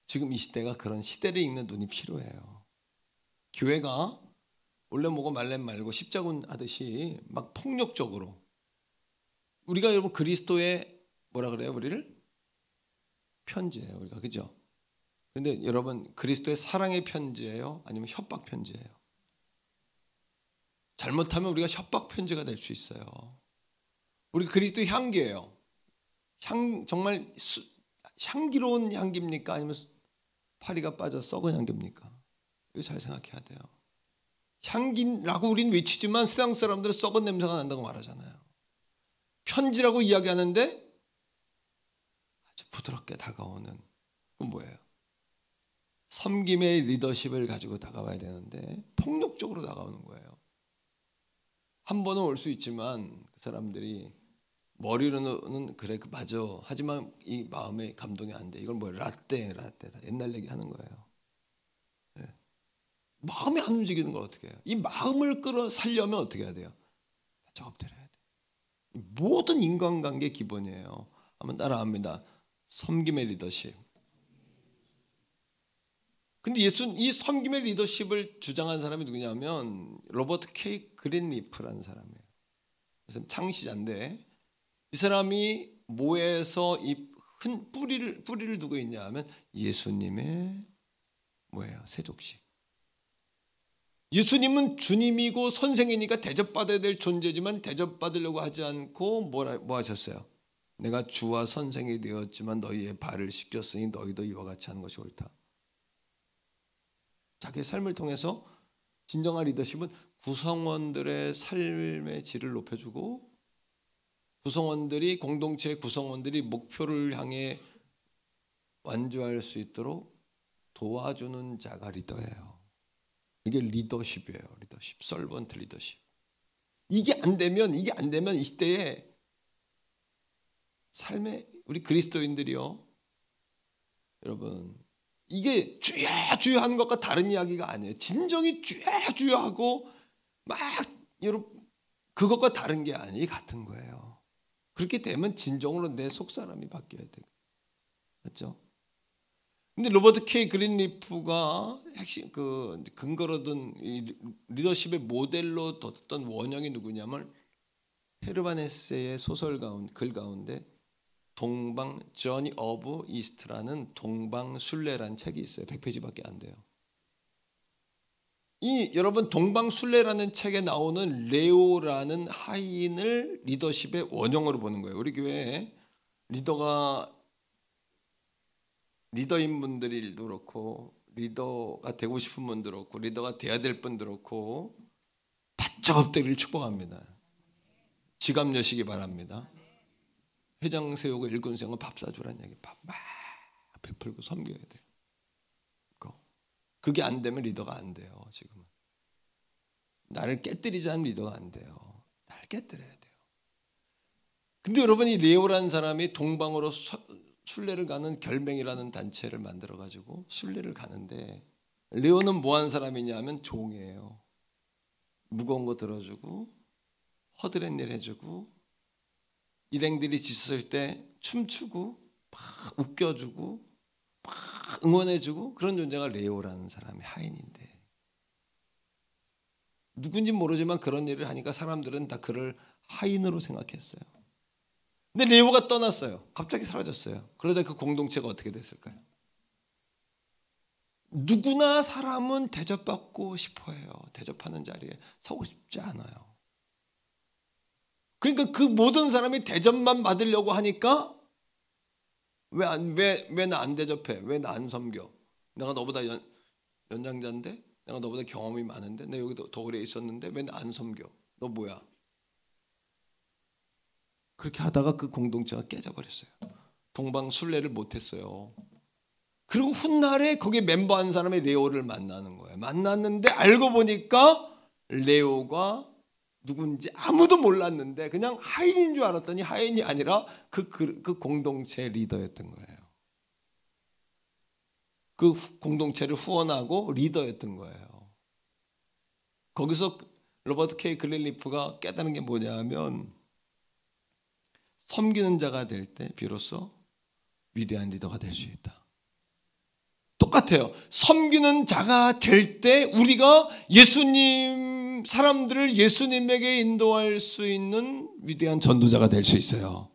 지금 이 시대가 그런 시대를 읽는 눈이 필요해요. 교회가 원래 뭐고 말래 말고 십자군 하듯이 막 폭력적으로, 우리가 여러분 그리스도의 뭐라 그래요? 우리를 편지예요, 우리가. 그죠? 그런데 여러분 그리스도의 사랑의 편지예요? 아니면 협박 편지예요? 잘못하면 우리가 협박 편지가 될 수 있어요. 우리 그리스도의 향기예요. 정말 향기로운 향기입니까? 아니면 파리가 빠져 썩은 향기입니까? 이거 잘 생각해야 돼요. 향기라고 우리는 외치지만 세상 사람들은 썩은 냄새가 난다고 말하잖아요. 편지라고 이야기하는데 아주 부드럽게 다가오는, 그건 뭐예요? 섬김의 리더십을 가지고 다가와야 되는데 폭력적으로 다가오는 거예요. 한 번은 올 수 있지만 그 사람들이 머리로는 그래 맞아, 하지만 이 마음의 감동이 안 돼. 이건 뭐예요? 라떼 옛날 얘기 하는 거예요. 네. 마음이 안 움직이는 걸 어떻게 해요? 이 마음을 끌어 살려면 어떻게 해야 돼요? 바짝 엎드려야 돼요. 모든 인간관계 기본이에요. 한번 따라합니다. 섬김의 리더십. 근데 이 섬김의 리더십을 주장한 사람이 누구냐면 로버트 K. 그린리프라는 사람이에요. 그래서 창시자인데, 이 사람이 뭐에서 이 뿌리를 두고 있냐 하면 예수님의 뭐예요? 세족식. 예수님은 주님이고 선생이니까 대접받아야 될 존재지만 대접받으려고 하지 않고 뭐 하셨어요? 내가 주와 선생이 되었지만 너희의 발을 씻겼으니 너희도 이와 같이 하는 것이 옳다. 자기의 삶을 통해서 진정한 리더십은 구성원들의 삶의 질을 높여주고 구성원들이 공동체의 구성원들이 목표를 향해 완주할 수 있도록 도와주는 자가 리더예요. 이게 리더십이에요. 리더십, 서번트 리더십. 이게 안 되면 이 시대에 삶의 우리 그리스도인들이요, 여러분, 이게 주여 하는 것과 다른 이야기가 아니에요. 진정이 주여 하고 막 여러분 그것과 다른 게 아니에요. 같은 거예요. 그렇게 되면 진정으로 내 속사람이 바뀌어야 돼요. 맞죠? 근데 로버트 K 그린리프가 핵심 근거로 둔 리더십의 모델로 뒀던 원형이 누구냐면 헤르만 헤세의 글 가운데 동방 저니 오브 이스트라는 동방순례라는 책이 있어요. 100페이지밖에 안 돼요. 이 여러분 동방순례라는 책에 나오는 레오라는 하인을 리더십의 원형으로 보는 거예요. 우리 교회에 리더인 분들도 그렇고 리더가 되고 싶은 분들 그렇고 리더가 돼야 될 분들 그렇고 바짝 엎드리를 축복합니다. 지갑 여시기 바랍니다. 회장 세우고 일꾼 세우고 밥 사주라는 얘기. 밥 막 베풀고 섬겨야 돼요. 그게 안 되면 리더가 안 돼요. 지금은 나를 깨뜨리지 않으면 리더가 안 돼요. 나를 깨뜨려야 돼요. 근데 여러분 이 레오라는 사람이 동방으로 순례를 가는 결맹이라는 단체를 만들어 가지고 순례를 가는데 레오는 뭐한 사람이냐면 종이에요. 무거운 거 들어주고 허드렛 일 해주고 일행들이 지쳤을 때 춤추고 막 웃겨주고 막 응원해주고 그런 존재가 레오라는 사람이 하인인데 누군지 모르지만 그런 일을 하니까 사람들은 다 그를 하인으로 생각했어요. 근데 레오가 떠났어요. 갑자기 사라졌어요. 그러자 그 공동체가 어떻게 됐을까요? 누구나 사람은 대접받고 싶어해요. 대접하는 자리에 서고 싶지 않아요. 그러니까 그 모든 사람이 대접만 받으려고 하니까 왜 나 안 대접해? 왜 나 안 섬겨? 내가 너보다 연장자인데? 내가 너보다 경험이 많은데? 내가 여기 더 오래 있었는데 왜 나 안 섬겨? 너 뭐야? 그렇게 하다가 그 공동체가 깨져버렸어요. 동방순례를 못했어요. 그리고 훗날에 거기 멤버 한 사람이 레오를 만나는 거예요. 만났는데 알고 보니까 레오가 누군지 아무도 몰랐는데 그냥 하인인 줄 알았더니 하인이 아니라 그 공동체 리더였던 거예요. 그 공동체를 후원하고 리더였던 거예요. 거기서 로버트 K 그린리프가 깨달은 게 뭐냐면 섬기는 자가 될 때 비로소 위대한 리더가 될 수 있다. 똑같아요. 섬기는 자가 될 때 우리가 사람들을 예수님에게 인도할 수 있는 위대한 전도자가 될 수 있어요.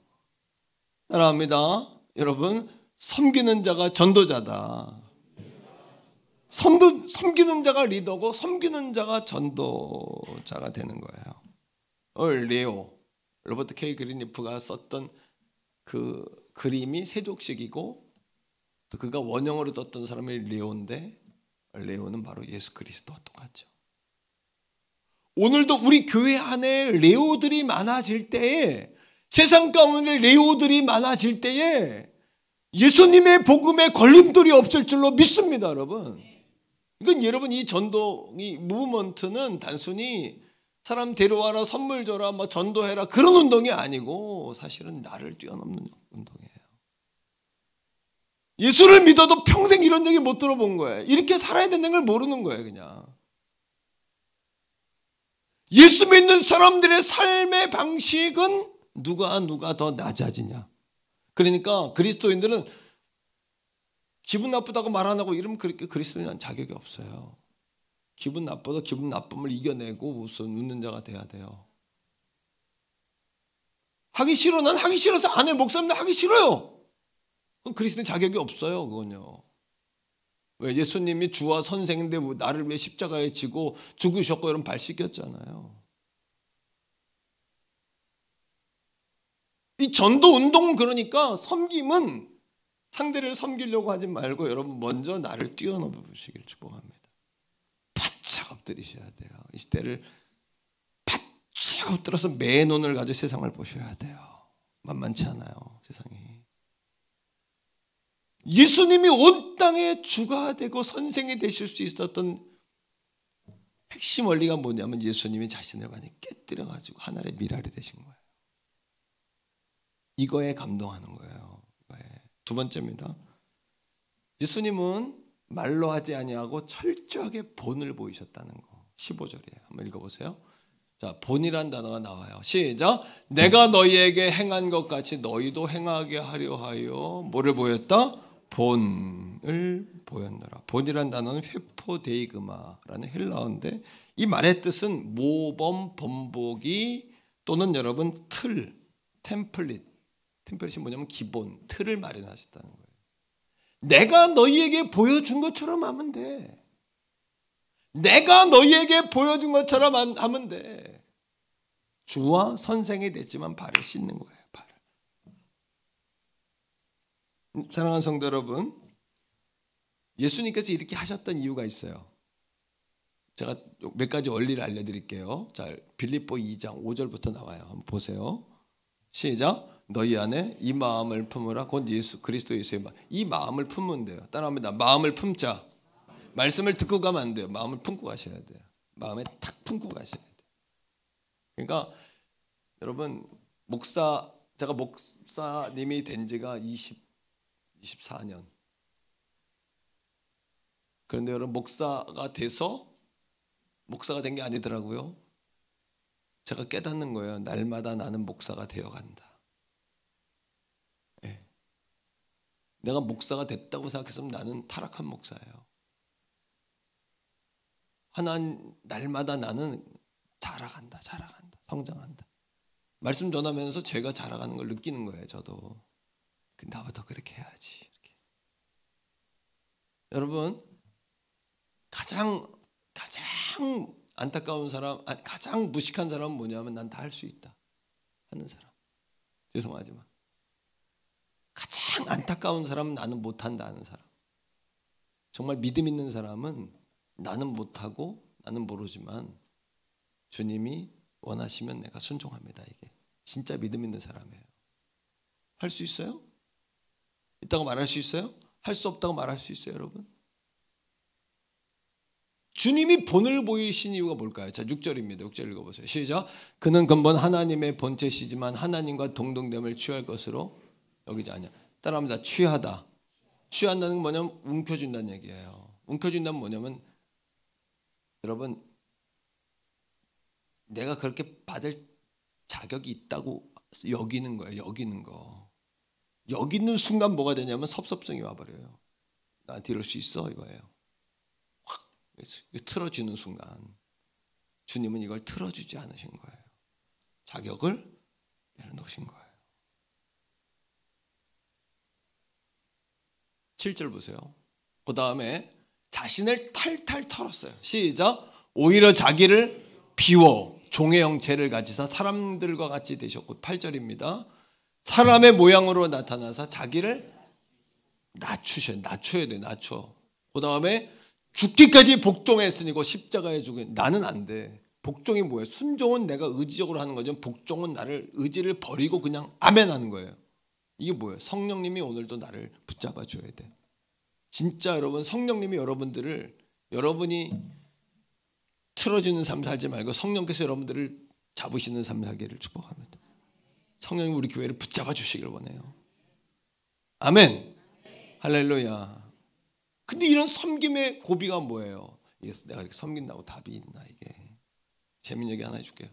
사랑합니다. 여러분, 섬기는 자가 전도자다. 섬기는 자가 리더고 섬기는 자가 전도자가 되는 거예요. 레오, 로버트 K 그린리프가 썼던 그 그림이 세족식이고 또 그가 원형으로 떴던 사람이 레오인데 레오는 바로 예수 그리스도와 똑같죠. 오늘도 우리 교회 안에 레오들이 많아질 때에 세상 가운데 레오들이 많아질 때에 예수님의 복음에 걸림돌이 없을 줄로 믿습니다, 여러분. 이건 여러분 이 전도, 이 무브먼트는 단순히 사람 데려와라, 선물 줘라, 뭐 전도해라 그런 운동이 아니고 사실은 나를 뛰어넘는 운동이에요. 예수를 믿어도 평생 이런 얘기 못 들어본 거예요. 이렇게 살아야 된다는 걸 모르는 거예요, 그냥. 예수 믿는 사람들의 삶의 방식은 누가 더 낮아지냐. 그러니까 그리스도인들은 기분 나쁘다고 말 안 하고 이러면 그렇게 그리스도인은 자격이 없어요. 기분 나빠도 기분 나쁨을 이겨내고 웃는 자가 돼야 돼요. 하기 싫어. 난 하기 싫어서 안 해. 목사님도 하기 싫어요. 그럼 그리스도인 자격이 없어요. 그건요. 왜 예수님이 주와 선생인데 나를 위해 십자가에 지고 죽으셨고 이런 발 씻겼잖아요. 이 전도 운동은 그러니까 섬김은 상대를 섬기려고 하지 말고 여러분 먼저 나를 뛰어넘으시길 축복합니다. 엎드리셔야 돼요. 이 시대를 바짝 엎드려서 매논을 가지고 세상을 보셔야 돼요. 만만치 않아요, 세상이. 예수님이 온 땅의 주가 되고 선생이 되실 수 있었던 핵심 원리가 뭐냐면 예수님이 자신을 완전히 깨뜨려가지고 하늘의 미랄이 되신 거예요. 이거에 감동하는 거예요. 두 번째입니다. 예수님은 말로 하지 아니하고 철저하게 본을 보이셨다는 거. 15절이에요. 한번 읽어보세요. 자, 본이란 단어가 나와요. 시작. 내가 너희에게 행한 것 같이 너희도 행하게 하려 하여 뭐를 보였다? 본을 보였노라. 본이란 단어는 회포데이그마라는 헬라어인데 이 말의 뜻은 모범, 본보기 또는 여러분 틀, 템플릿. 템플릿이 뭐냐면 기본, 틀을 마련하셨다는 거예요. 내가 너희에게 보여준 것처럼 하면 돼. 내가 너희에게 보여준 것처럼 하면 돼. 주와 선생이 됐지만 발을 씻는 거예요. 발을. 사랑하는 성도 여러분, 예수님께서 이렇게 하셨던 이유가 있어요. 제가 몇 가지 원리를 알려드릴게요. 자, 빌립보 2장 5절부터 나와요. 한번 보세요. 시작. 너희 안에 이 마음을 품으라. 곧 예수 그리스도 예수의 마음. 이 마음을 품으면 돼요. 따라합니다. 마음을 품자. 말씀을 듣고 가면 안 돼요. 마음을 품고 가셔야 돼요. 마음에 탁 품고 가셔야 돼요. 그러니까 여러분 제가 목사님이 된 지가 24년. 그런데 여러분 목사가 돼서 목사가 된 게 아니더라고요. 제가 깨닫는 거예요. 날마다 나는 목사가 되어간다. 네. 내가 목사가 됐다고 생각했으면 나는 타락한 목사예요. 날마다 나는 자라간다, 성장한다. 말씀 전하면서 제가 자라가는 걸 느끼는 거예요. 저도. 근데 나보다 그렇게 해야지. 이렇게. 여러분, 가장 안타까운 사람, 가장 무식한 사람은 뭐냐면 난 다 할 수 있다 하는 사람. 죄송하지만 가장 안타까운 사람은 나는 못한다 하는 사람. 정말 믿음 있는 사람은 나는 못하고 나는 모르지만 주님이 원하시면 내가 순종합니다. 이게 진짜 믿음 있는 사람이에요. 할 수 있어요? 있다고 말할 수 있어요? 할 수 없다고 말할 수 있어요, 여러분? 주님이 본을 보이신 이유가 뭘까요? 자, 6절입니다. 6절 읽어보세요. 시작. 그는 근본 하나님의 본체시지만 하나님과 동등됨을 취할 것으로 여기지 않냐. 따라합니다. 취하다. 취한다는 건 뭐냐면 움켜쥔다는 얘기예요. 움켜쥔다는 뭐냐면 여러분 내가 그렇게 받을 자격이 있다고 여기는 거예요. 여기는 거. 여기는 순간 뭐가 되냐면 섭섭성이 와버려요. 나한테 이럴 수 있어 이거예요. 확 틀어주는 순간 주님은 이걸 틀어주지 않으신 거예요. 자격을 내려놓으신 거예요. 7절 보세요. 그 다음에 자신을 탈탈 털었어요. 시작. 오히려 자기를 비워 종의 형체를 가지사 사람들과 같이 되셨고 8절입니다. 사람의 모양으로 나타나서 자기를 낮춰야 돼. 낮춰. 그 다음에 죽기까지 복종했으니 십자가에 죽은 나는 안 돼. 복종이 뭐예요? 순종은 내가 의지적으로 하는 거죠. 복종은 나를 의지를 버리고 그냥 아멘 하는 거예요. 이게 뭐예요? 성령님이 오늘도 나를 붙잡아 줘야 돼. 진짜 여러분 성령님이 여러분이 틀어지는 삶 살지 말고 성령께서 여러분들을 잡으시는 삶 살기를 축복합니다. 성령님 우리 교회를 붙잡아 주시길 원해요. 아멘. 할렐루야. 근데 이런 섬김의 고비가 뭐예요? 내가 이렇게 섬긴다고 답이 있나 이게. 재밌는 얘기 하나 해줄게요.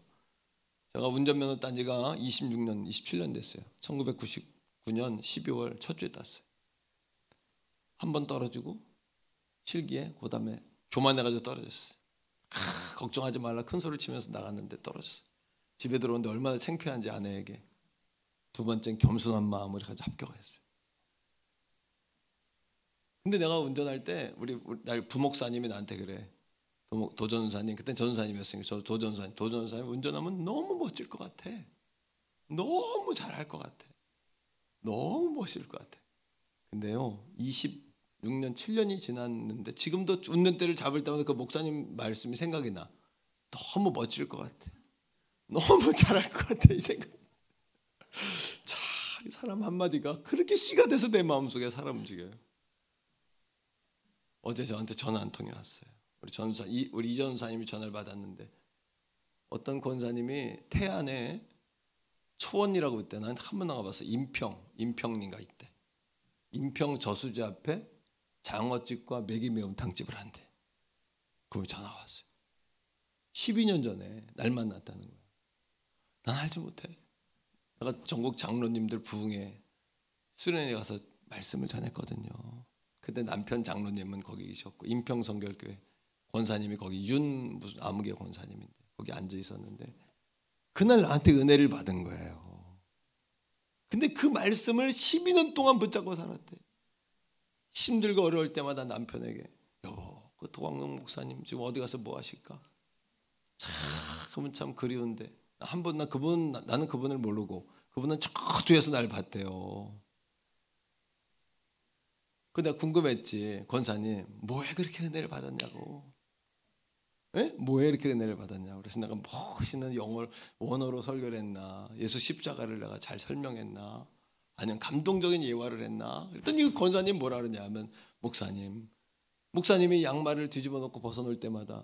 제가 운전면허 딴 지가 27년 됐어요. 1999년 12월 첫 주에 땄어요. 한 번 떨어지고 실기에 그 다음에 교만해가지고 떨어졌어요. 걱정하지 말라 큰 소리를 치면서 나갔는데 떨어졌어요. 집에 들어오는데 얼마나 창피한지 아내에게. 두 번째는 겸손한 마음으로 가지고 합격했어요. 근데 내가 운전할 때 우리 부목사님이 나한테 그래. 도전사님 그때 전사님이었으니까 저 도전사님 운전하면 너무 멋질 것 같아. 너무 잘할 것 같아. 너무 멋질 것 같아. 근데요 6년, 7년이 지났는데 지금도 웃는 때를 잡을 때마다 그 목사님 말씀이 생각이 나. 너무 멋질 것 같아. 너무 잘할 것 같아 이 생각. 자, 이 사람 한마디가 그렇게 씨가 돼서 내 마음속에 살아 움직여요. 어제 저한테 전화 한 통이 왔어요. 우리 이 전사님이 전화를 받았는데 어떤 권사님이 태안에 초원이라고 있대. 난 한 번 나가봤어. 인평인가 있대. 인평 저수지 앞에 장어집과 매기 매운탕집을 한대. 그걸 전화가 왔어요. 12년 전에 날 만났다는 거야. 난 알지 못해. 내가 전국 장로님들 부흥회 수련회 가서 말씀을 전했거든요. 그때 남편 장로님은 거기 계셨고 인평 성결교회 권사님이 거기 무슨 아무개 권사님인데 거기 앉아 있었는데 그날 나한테 은혜를 받은 거예요. 근데 그 말씀을 12년 동안 붙잡고 살았대. 힘들고 어려울 때마다 남편에게 여보, 그 도광동 목사님 지금 어디 가서 뭐 하실까? 참 그리운데 나는 그분을 모르고 그분은 저 뒤에서 날 봤대요. 근데 내가 궁금했지. 권사님 뭐에 그렇게 은혜를 받았냐고. 에? 뭐에 이렇게 은혜를 받았냐고. 그래서 내가 멋있는 원어로 설교를 했나, 예수 십자가를 내가 잘 설명했나, 아니면 감동적인 예화를 했나. 그랬더니 그 권사님 뭐라 그러냐면 목사님이 양말을 뒤집어 놓고 벗어놓을 때마다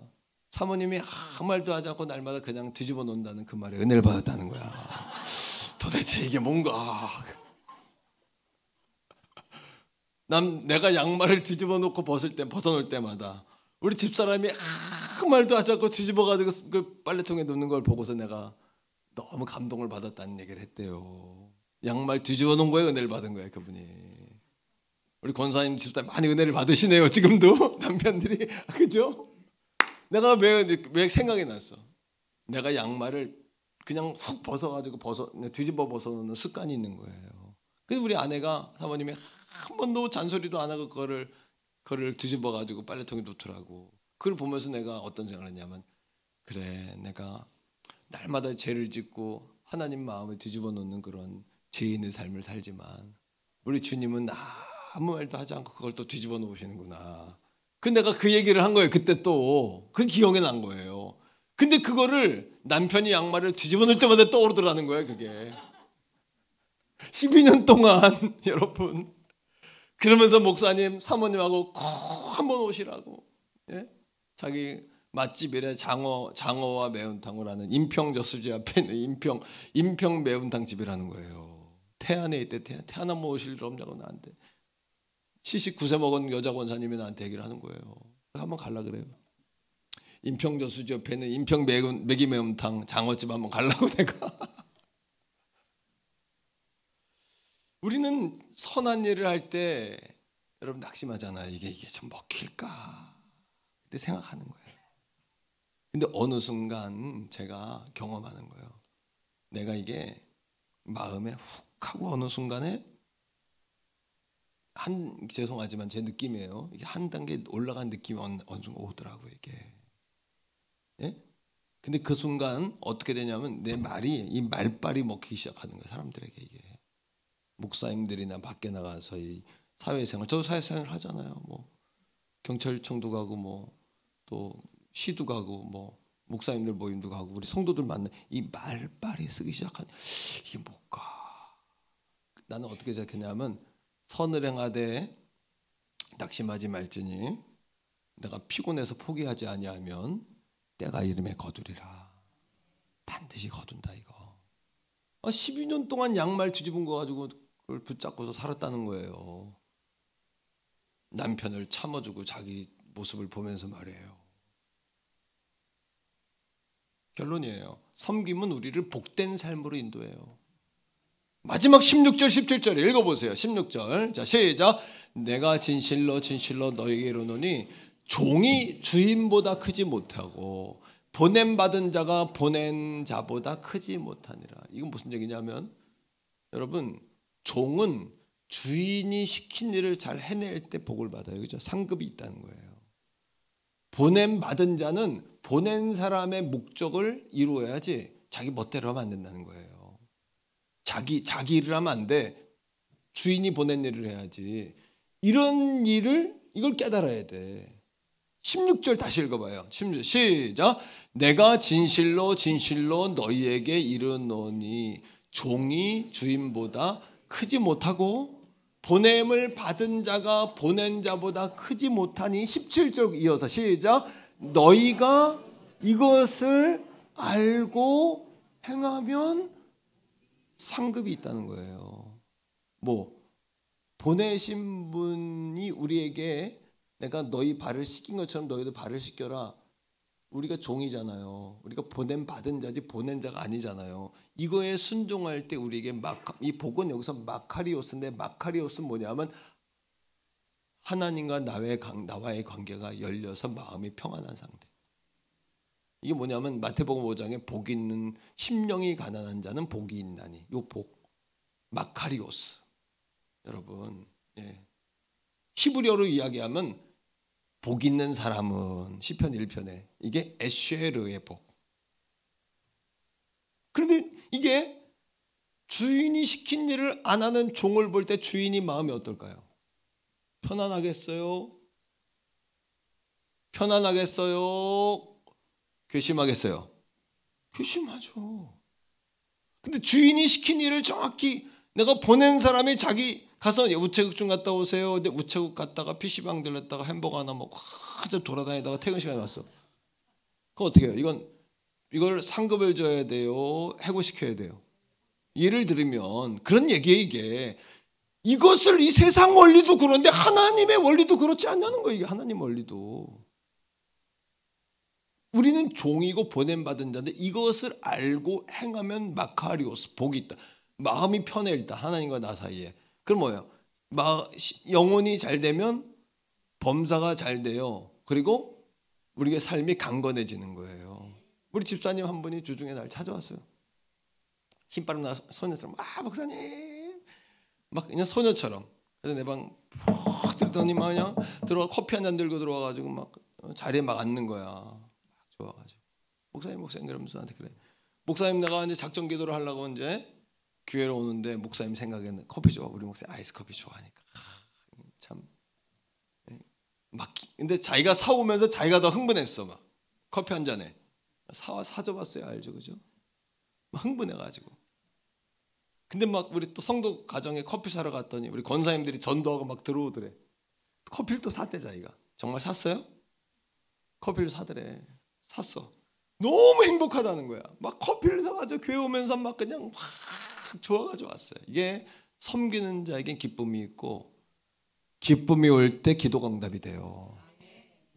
사모님이 아무 말도 하지 않고 날마다 그냥 뒤집어 놓는다는 그 말에 은혜를 받았다는 거야. 도대체 이게 뭔가. 내가 양말을 뒤집어 놓고 벗어놓을 때마다 우리 집사람이 아무 말도 하지 않고 뒤집어가지고 그 빨래통에 놓는 걸 보고서 내가 너무 감동을 받았다는 얘기를 했대요. 양말 뒤집어 놓은 거에 은혜를 받은 거예요, 그분이. 우리 권사님 집사님 많이 은혜를 받으시네요, 지금도 남편들이. 그죠? 내가 왜 생각이 났어. 내가 양말을 그냥 훅 벗어가지고 뒤집어 벗어놓는 습관이 있는 거예요. 그래서 우리 아내가 사모님이 한 번도 잔소리도 안 하고 그거를 뒤집어가지고 빨래통에 놓더라고. 그걸 보면서 내가 어떤 생각을 했냐면, 그래, 내가 날마다 죄를 짓고 하나님 마음을 뒤집어 놓는 그런 죄인의 삶을 살지만 우리 주님은 아무 말도 하지 않고 그걸 또 뒤집어 놓으시는구나. 근데 내가 그 얘기를 한 거예요. 그때 또 그 기억이 난 거예요. 근데 그거를 남편이 양말을 뒤집어 놓을 때마다 떠오르더라는 거예요. 그게 12년 동안 여러분. 그러면서 목사님 사모님하고 꼭 한번 오시라고, 예? 자기 맛집이래. 장어와 매운탕을 하는 인평 저수지 앞에 있는 인평 매운탕 집이라는 거예요. 태안에 있대. 태안 한번 오실 일 없냐고 나한테. 79세 먹은 여자 권사님이 나한테 얘기를 하는 거예요. 한번 갈라 그래요. 인평 저수지 옆에 있는 인평 매기 매운탕 장어집 한번 가려고 내가. 우리는 선한 일을 할 때 여러분 낙심하잖아요. 이게 좀 먹힐까? 그때 생각하는 거예요. 근데 어느 순간 제가 경험하는 거예요. 내가 이게 마음에 훅 하고 어느 순간에 죄송하지만 제 느낌이에요. 이게 한 단계 올라간 느낌이 어느 순간 오더라고요. 이게. 예? 근데 그 순간 어떻게 되냐면 내 이 말빨이 먹히기 시작하는 거예요. 사람들에게 이게. 목사님들이나 밖에 나가서 이 사회생활, 저도 사회생활 하잖아요. 뭐 경찰청도 가고 뭐 또 시도 가고 뭐 목사님들 모임도 가고 우리 성도들 만나 이 말빨이 쓰기 시작한 이게 뭘까? 나는 어떻게 생각했냐면 선을 행하되 낙심하지 말지니 내가 피곤해서 포기하지 아니하면 때가 이름에 거두리라. 반드시 거둔다 이거. 12년 동안 양말 뒤집은 거 가지고 그걸 붙잡고서 살았다는 거예요. 남편을 참아주고 자기 모습을 보면서 말이에요. 결론이에요. 섬김은 우리를 복된 삶으로 인도해요. 마지막 16절 17절 읽어보세요. 16절 자 시작. 내가 진실로 너에게 이르노니 종이 주인보다 크지 못하고 보냄받은 자가 보낸 자보다 크지 못하니라. 이건 무슨 얘기냐면 여러분 종은 주인이 시킨 일을 잘 해낼 때 복을 받아요. 그죠? 상급이 있다는 거예요. 보냄받은 자는 보낸 사람의 목적을 이루어야지 자기 멋대로 하면 안 된다는 자기 일을 하면 안 돼. 주인이 보낸 일을 해야지. 이런 일을 이걸 깨달아야 돼. 16절 다시 읽어봐요. 16절 시작. 내가 진실로 진실로 너희에게 이르노니 종이 주인보다 크지 못하고 보냄을 받은 자가 보낸 자보다 크지 못하니 17절 이어서 시작. 너희가 이것을 알고 행하면 상급이 있다는 거예요. 뭐 보내신 분이 우리에게 내가 너희 발을 씻긴 것처럼 너희도 발을 씻겨라. 우리가 종이잖아요. 우리가 보냄 받은 자지 보낸 자가 아니잖아요. 이거에 순종할 때 우리에게 이 복은 여기서 마카리오스인데 마카리오스는 뭐냐면 하나님과 나와의 관계가 열려서 마음이 평안한 상태. 이게 뭐냐면 마태복음 5장에 복 있는 심령이 가난한 자는 복이 있나니 이 복 마카리오스. 여러분 히브리어로 이야기하면 복 있는 사람은 시편 1편에 이게 에쉐르의 복. 그런데 이게 주인이 시킨 일을 안 하는 종을 볼 때 주인이 마음이 어떨까요? 편안하겠어요? 편안하겠어요? 괘씸하겠어요? 괘씸하죠. 근데 주인이 시킨 일을 정확히 내가 보낸 사람이 자기 가서 우체국 좀 갔다 오세요. 근데 우체국 갔다가 PC방 들렀다가 햄버거 하나 먹고 한참 돌아다니다가 퇴근 시간에 왔어. 그럼 어떻게 해요? 이걸 상급을 줘야 돼요? 해고시켜야 돼요? 예를 들으면 그런 얘기예요. 이게 이것을 이 세상 원리도 그런데 하나님의 원리도 그렇지 않냐는 거예요. 이게 하나님 원리도. 우리는 종이고 보냄받은 자인데 이것을 알고 행하면 마카리오스 복이 있다. 마음이 편해 일단 하나님과 나 사이에. 그럼 뭐예요? 영혼이 잘 되면 범사가 잘 돼요. 그리고 우리의 삶이 강건해지는 거예요. 우리 집사님 한 분이 주중에 날 찾아왔어요. 신바람 나 소녀처럼 목사님 막 그냥 소녀처럼. 그래서 내 방 푹 들더니 막 그냥 들어가 커피 한 잔 들고 들어와가지고 막 자리에 막 앉는 거야. 막 좋아가지고 목사님 그러면서 나한테 그래. 목사님 내가 이제 작전 기도를 하려고 이제 교회로 오는데 목사님 생각에는 커피 좋아. 우리 목사님 아이스 커피 좋아하니까 참 막 근데 자기가 사오면서 자기가 더 흥분했어. 막 커피 한 잔에 사줘봤어요. 알죠, 그죠? 막 흥분해가지고. 근데 막 우리 또 성도 가정에 커피 사러 갔더니 우리 권사님들이 전도하고 막 들어오더래. 커피를 또 샀대 자기가. 정말 샀어요? 커피를 사더래. 샀어. 너무 행복하다는 거야. 막 커피를 사가지고 교회 오면서 막 그냥 확 좋아가지고 왔어요. 이게 섬기는 자에겐 기쁨이 있고 기쁨이 올 때 기도가 응답이 돼요.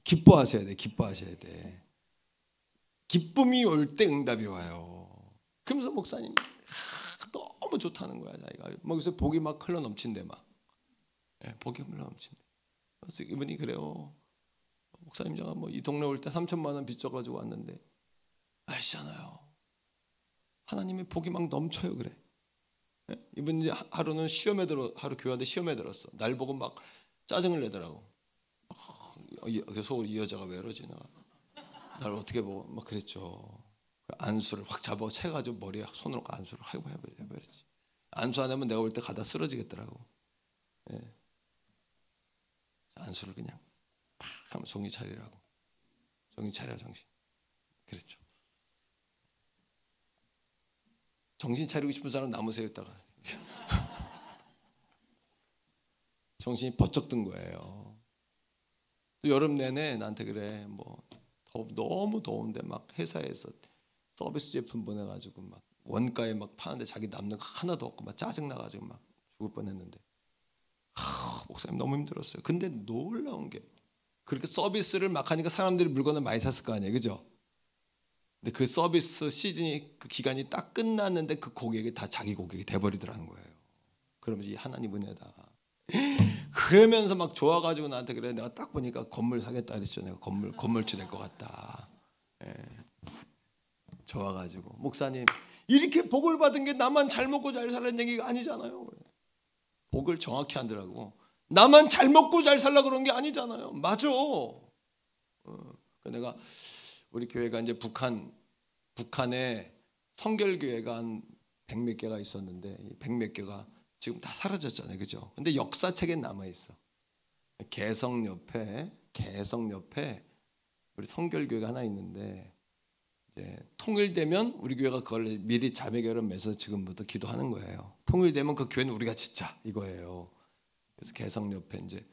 기뻐하셔야 돼. 기뻐하셔야 돼. 기쁨이 올 때 응답이 와요. 그러면서 목사님 너무 좋다는 거야 자기가. 막 그래서 복이 막 흘러 넘친대 막. 복이 흘러 넘친대. 그래서 이분이 그래요. 목사님 제가 뭐 이 동네 올 때 3천만 원 빚져가지고 왔는데 아시잖아요. 하나님의 복이 막 넘쳐요 그래. 이분 이제 하루는 하루 교회한테 시험에 들었어. 날 보고 막 짜증을 내더라고. 그래서 이 여자가 왜 이러지 날 어떻게 보고 막 그랬죠. 안수를 확 잡아 채가지고 머리에 손으로 안수를 해버렸지. 안수 안 하면 내가 볼 때 가다 쓰러지겠더라고. 안수를 그냥 팍 하면 정신 차리라고. 정신 차려 정신. 그랬죠. 정신 차리고 싶은 사람 남으세요 있다가 정신이 번쩍 든 거예요. 또 여름 내내 나한테 그래. 뭐 너무 더운데 막 회사에서 서비스 제품 보내가지고 막 원가에 막 파는데 자기 남는 거 하나도 없고 막 짜증 나가지고 막 죽을 뻔했는데 목사님 너무 힘들었어요. 근데 놀라운 게 그렇게 서비스를 막 하니까 사람들이 물건을 많이 샀을 거 아니에요, 그죠? 근데 그 서비스 시즌이 그 기간이 딱 끝났는데 그 고객이 다 자기 고객이 돼버리더라는 거예요. 그러면서 이 하나님 은혜다. 그러면서 막 좋아가지고 나한테 그래. 내가 딱 보니까 건물 사겠다 그랬죠. 내가 건물주 될 것 같다. 좋아가지고 목사님 이렇게 복을 받은 게 나만 잘 먹고 잘 살라는 얘기가 아니잖아요. 복을 정확히 하더라고. 나만 잘 먹고 잘 살라 그런 게 아니잖아요. 맞아. 내가 우리 교회가 이제 북한에 성결교회가 한 100몇 개가 있었는데 이 100몇 개가 지금 다 사라졌잖아요, 그죠? 근데 역사책에 남아 있어. 개성 옆에 우리 성결교회가 하나 있는데 이제 통일되면 우리 교회가 그걸 미리 자매결연 맺어서 지금부터 기도하는 거예요. 통일되면 그 교회는 우리가 짓자 이거예요. 그래서 개성 옆에 이제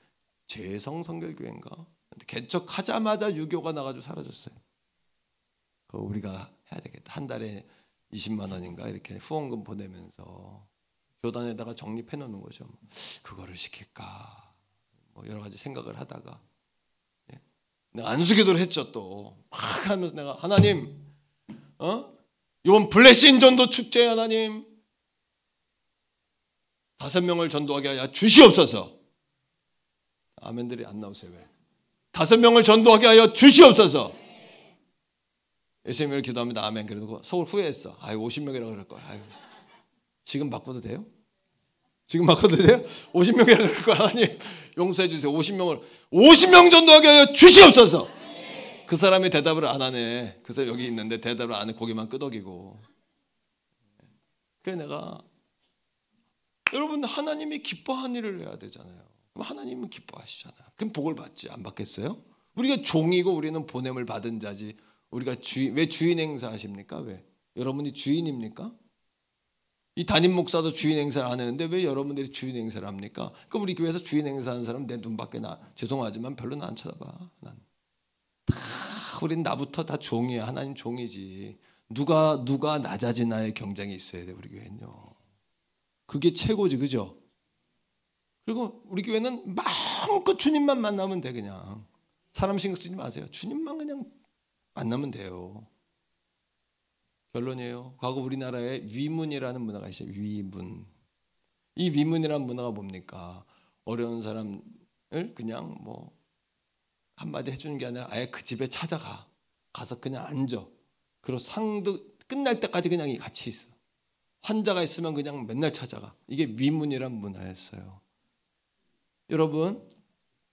재성 성결교회인가 개척하자마자 유교가 나가지고 사라졌어요. 그거 우리가 해야 되겠다. 한 달에 20만 원인가 이렇게 후원금 보내면서 교단에다가 적립해 놓는 거죠. 그거를 시킬까 뭐 여러 가지 생각을 하다가 내가 안수기도를 했죠. 또 막 하면서 내가 하나님 이번 블레싱 전도 축제 하나님 5명을 전도하게 하여 주시옵소서. 아멘들이 안 나오세요. 왜? 5명을 전도하게 하여 주시옵소서. 예수님을 기도합니다. 아멘. 그래도 속을 후회했어. 50명이라고 그럴걸. 지금 바꿔도 돼요? 지금 바꿔도 돼요? 50명이라고 그럴걸. 하나님 용서해 주세요. 50명 전도하게 하여 주시옵소서. 그 사람이 대답을 안 하네. 그 사람 여기 있는데 대답을 안 해. 고개만 끄덕이고. 그래서 내가 여러분 하나님이 기뻐하는 일을 해야 되잖아요. 그럼 하나님은 기뻐하시잖아요. 그럼 복을 받지 안 받겠어요? 우리가 종이고 우리는 보냄을 받은 자지. 우리가 왜 주인 행사 하십니까? 왜? 여러분이 주인입니까? 이 담임 목사도 주인 행사를 안 하는데 왜 여러분들이 주인 행사를 합니까? 그럼 우리 교회에서 주인 행사하는 사람 내 눈밖에 죄송하지만 별로 안 쳐다봐. 난 다 우린 나부터 다 종이야. 하나님 종이지. 누가 낮아지나의 경쟁이 있어야 돼. 우리 교회는요. 그게 최고지, 그죠? 그리고 우리 교회는 마음껏 주님만 만나면 돼. 그냥 사람 신경 쓰지 마세요. 주님만 그냥 만나면 돼요. 결론이에요. 과거 우리나라에 위문이라는 문화가 있어요. 위문. 이 위문이라는 문화가 뭡니까? 어려운 사람을 그냥 뭐 한마디 해주는 게 아니라 아예 그 집에 찾아가. 가서 그냥 앉아. 그리고 상도 끝날 때까지 그냥 같이 있어. 환자가 있으면 그냥 맨날 찾아가. 이게 위문이란 문화였어요. 여러분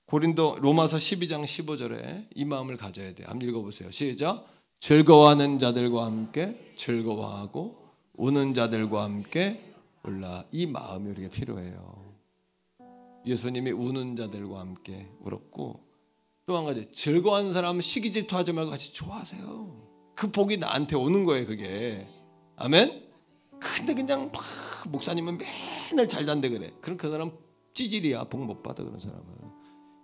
로마서 12장 15절에 이 마음을 가져야 돼요. 한번 읽어보세요. 시작. 즐거워하는 자들과 함께 즐거워하고 우는 자들과 함께 울라. 이 마음이 우리가 필요해요. 예수님이 우는 자들과 함께 울었고 또 한 가지 즐거워하는 사람은 시기 질투하지 말고 같이 좋아하세요. 그 복이 나한테 오는 거예요. 그게 아멘. 근데 그냥 막 목사님은 맨날 잘 잔대 그래. 그럼 그 사람 찌질이야. 복 못 받아. 그런 사람은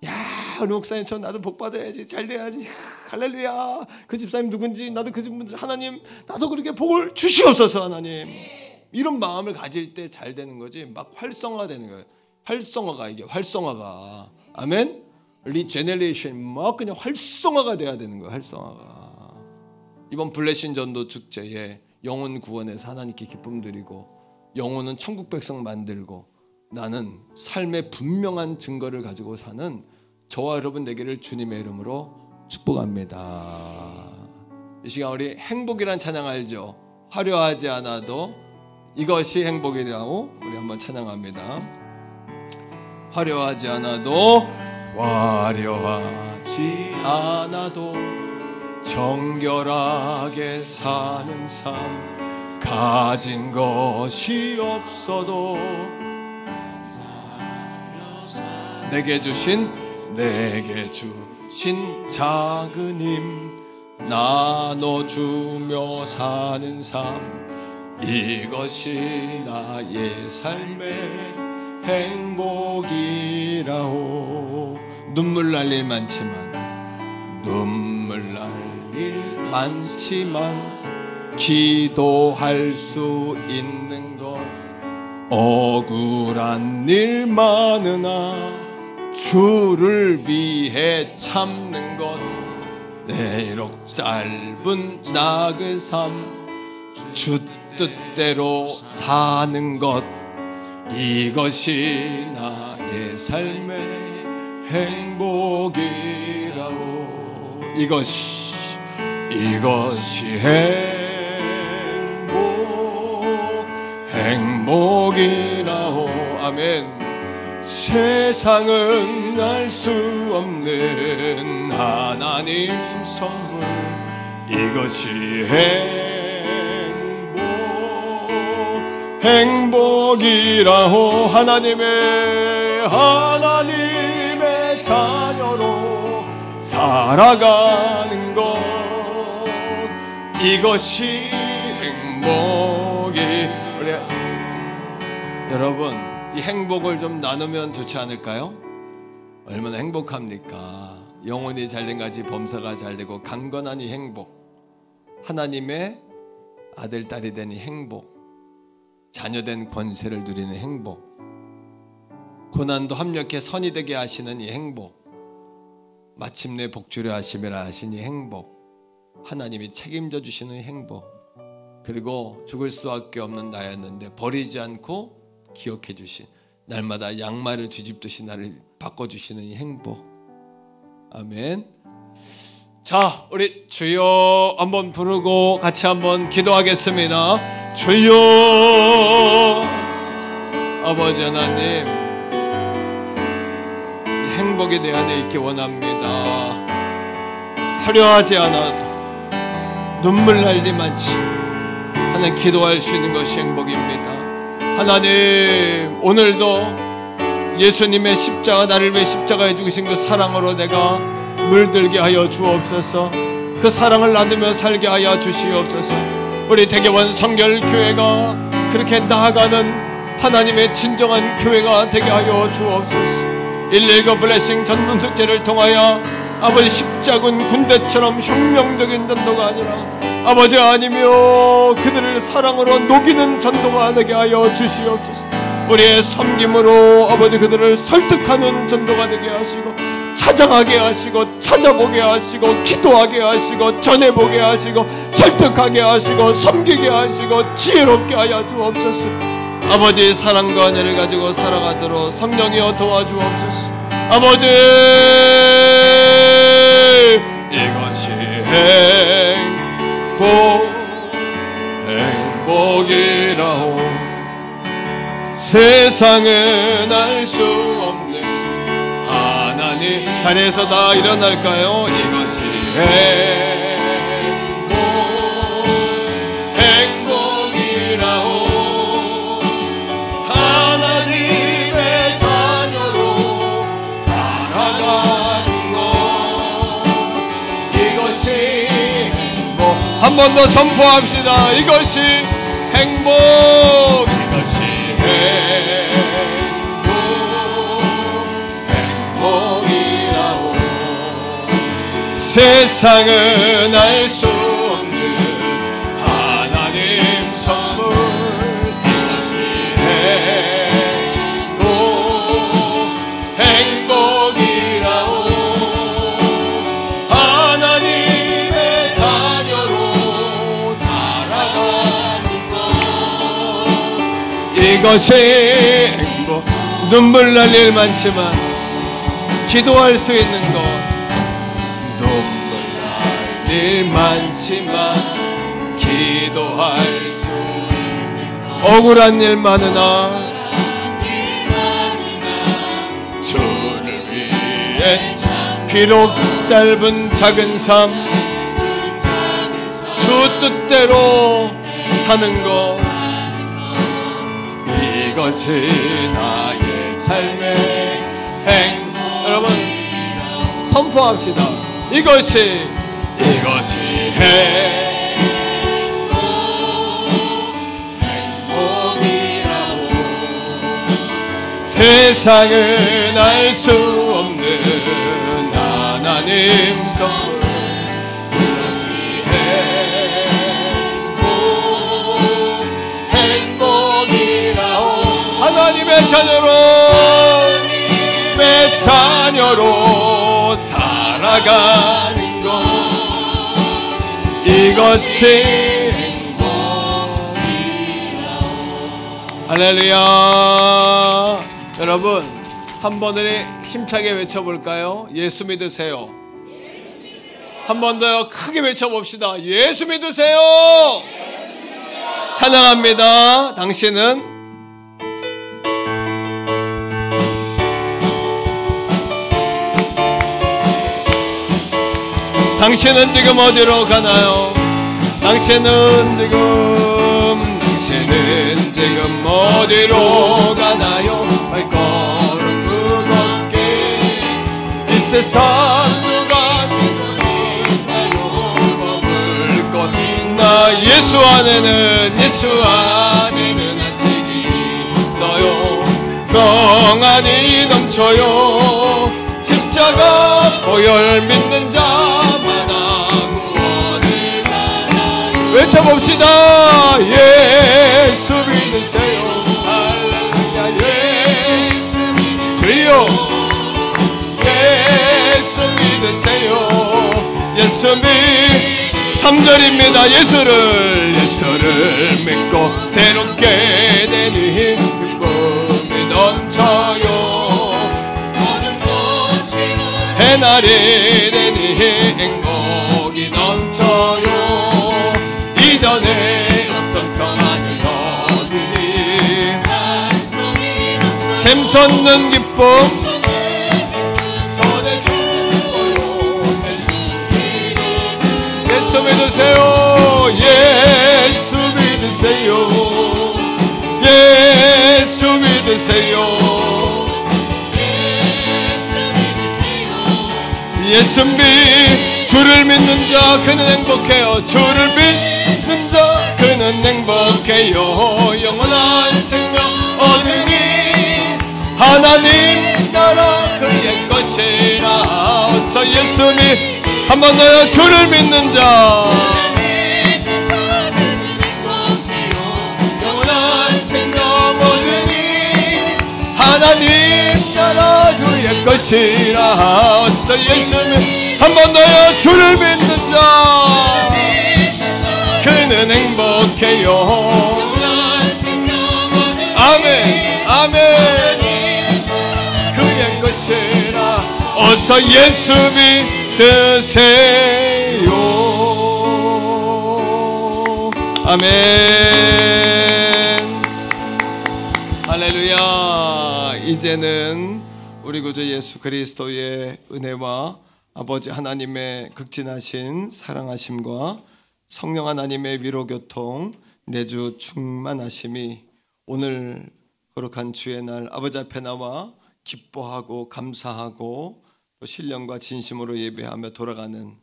야 우리 목사님 저 나도 복 받아야지. 잘 돼야지. 할렐루야. 그 집사님 누군지 나도 그 집분들 하나님 나도 그렇게 복을 주시옵소서. 하나님 이런 마음을 가질 때 잘 되는 거지. 막 활성화되는 거예요. 활성화가 이게 활성화가 아멘. 리제네레이션 막 그냥 활성화가 돼야 되는 거예요. 활성화가. 이번 블레싱 전도 축제에 영혼 구원에서 하나님께 기쁨 드리고 영혼은 천국 백성 만들고 나는 삶의 분명한 증거를 가지고 사는 저와 여러분 되기를 주님의 이름으로 축복합니다. 이 시간 우리 행복이란 찬양 알죠? 화려하지 않아도 이것이 행복이라고 우리 한번 찬양합니다. 화려하지 않아도 화려하지 않아도 정결하게 사는 삶 가진 것이 없어도 내게 주신 작은 힘 나눠주며 사는 삶 이것이 나의 삶의 행복이라오. 눈물 날 일 많지만 기도할 수 있는 것 억울한 일 많으나 주를 위해 참는 것 내록 짧은 나그 삶 주 뜻대로 사는 것 이것이 나의 삶의 행복이라오. 이것이 행복이라오. 아멘. 세상은 알 수 없는 하나님 선물 이것이 행복이라오. 하나님의 자녀로 살아가는 것, 이것이 행복이. 우리 여러분, 이 행복을 좀 나누면 좋지 않을까요? 얼마나 행복합니까? 영혼이 잘된 가지 범사가 잘되고 강건한 이 행복, 하나님의 아들 딸이 된 이 행복, 자녀된 권세를 누리는 행복, 고난도 합력해 선이 되게 하시는 이 행복, 마침내 복주려 하심이라 하신 이 행복, 하나님이 책임져 주시는 이 행복, 그리고 죽을 수밖에 없는 나였는데 버리지 않고 기억해 주신, 날마다 양말을 뒤집듯이 나를 바꿔주시는 이 행복. 아멘. 자, 우리 주여 한번 부르고 같이 한번 기도하겠습니다. 주여. 아버지 하나님, 이 행복이 내 안에 있기 원합니다. 화려하지 않아도 눈물 날 일 많지 하나님, 기도할 수 있는 것이 행복입니다. 하나님, 오늘도 예수님의 십자가, 나를 위해 십자가에 죽으신 그 사랑으로 내가 물들게 하여 주옵소서. 그 사랑을 나누며 살게 하여 주시옵소서. 우리 대개원 성결교회가 그렇게 나아가는 하나님의 진정한 교회가 되게 하여 주옵소서. 119 블레싱 전문숙제를 통하여 아버지 십자군 군대처럼 혁명적인 전도가 아니라 아버지 아니며 그들을 사랑으로 녹이는 전도가 되게 하여 주시옵소서. 우리의 섬김으로 아버지 그들을 설득하는 전도가 되게 하시고, 찾아가게 하시고, 찾아보게 하시고, 기도하게 하시고, 전해보게 하시고, 설득하게 하시고, 섬기게 하시고, 지혜롭게 하여 주옵소서. 아버지 사랑과 은혜를 가지고 살아가도록 성령이여 도와주옵소서. 아버지, 이것이 행복이라오. 세상은 알 수 없는 하나님. 자리에서 다 일어날까요? 이것이 행복이라오. 하나님의 자녀로 살아가는 것, 이것이 행복. 한 번 더 선포합시다. 이것이 행복. 이것이 행복이라오. 세상은 알 수 없는 하나님 선물, 이것이 행복이라오. 하나님의 자녀로 살아가는 것, 이것이 행복. 눈물 날 일 많지만 기도할 수 있는 것, 눈물 날 일 많지만 기도할 수 있는 것, 억울한 일 많으나 주를 위해 비록 짧은 작은 삶, 주 뜻대로 사는 것, 이것이 나의 삶의 행복. 여러분 선포합시다. 이것이 행복이라고. 세상은 알 수 없는 하나님 선물, 이것이 행복이라고. 하나님의 자녀로 살아가는 것, 이것이 행복이라오. 할렐루야. 여러분 한 번 우리 힘차게 외쳐볼까요? 예수 믿으세요. 한 번 더 크게 외쳐봅시다. 예수 믿으세요. 찬양합니다. 당신은 지금 어디로 가나요? 당신은 지금 어디로 가나요? 발걸음 무겁게 세상 누가 있나요? 먹을 것 있나? 예수 안에는 안식이 있어요. 평안이 넘쳐요. 십자가 보혈 믿는 자마다 구원을 받아요. 외쳐봅시다. 예수 믿으세요. 할렐루야. 예수 믿으세요. 예수 믿으세요. 예수 믿 3절입니다. 예수를 믿고 새롭게 되니 기쁨이 넘쳐요. 새날이 되니 행복이 넘쳐요. 이전에 어떤 평안을 얻으니 샘솟는 기쁨 예수 믿으세요. 예수 믿으세요. 예수 믿으세요. 예수 주를 믿는 자 그는 행복해요. 주를 믿는 자 그는 행복해요. 영원한 생명 얻으니 하나님 나라 그의 것이라. 어서 예수 한 번 더요. 주를 믿는 자 영원한 생명 얻으니 하나님 나라 주의 것이라. 어서 예수 한 번 더요. 주를 믿는 자 그는 행복해요. 아멘 아멘. 그의 것이라. 어서 예수 믿으세요. 아멘. 할렐루야. 이제는 우리 구주 예수 그리스도의 은혜와 아버지 하나님의 극진하신 사랑하심과 성령 하나님의 위로교통 내주 충만하심이 오늘 거룩한 주의 날 아버지 앞에 나와 기뻐하고 감사하고 또 신령과 진심으로 예배하며 돌아가는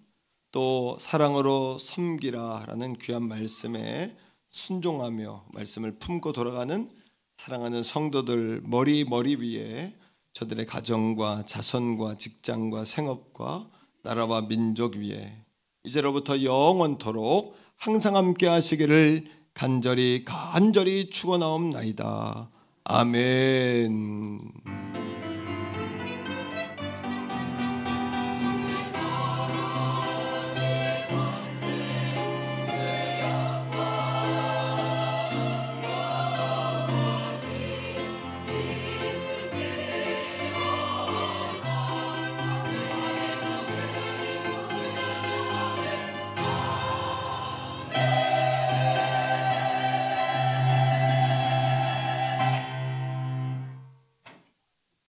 또 사랑으로 섬기라라는 귀한 말씀에 순종하며 말씀을 품고 돌아가는 사랑하는 성도들 머리 위에 저들의 가정과 자손과 직장과 생업과 나라와 민족 위에 이제로부터 영원토록 항상 함께 하시기를 간절히 축원하옵나이다. 아멘.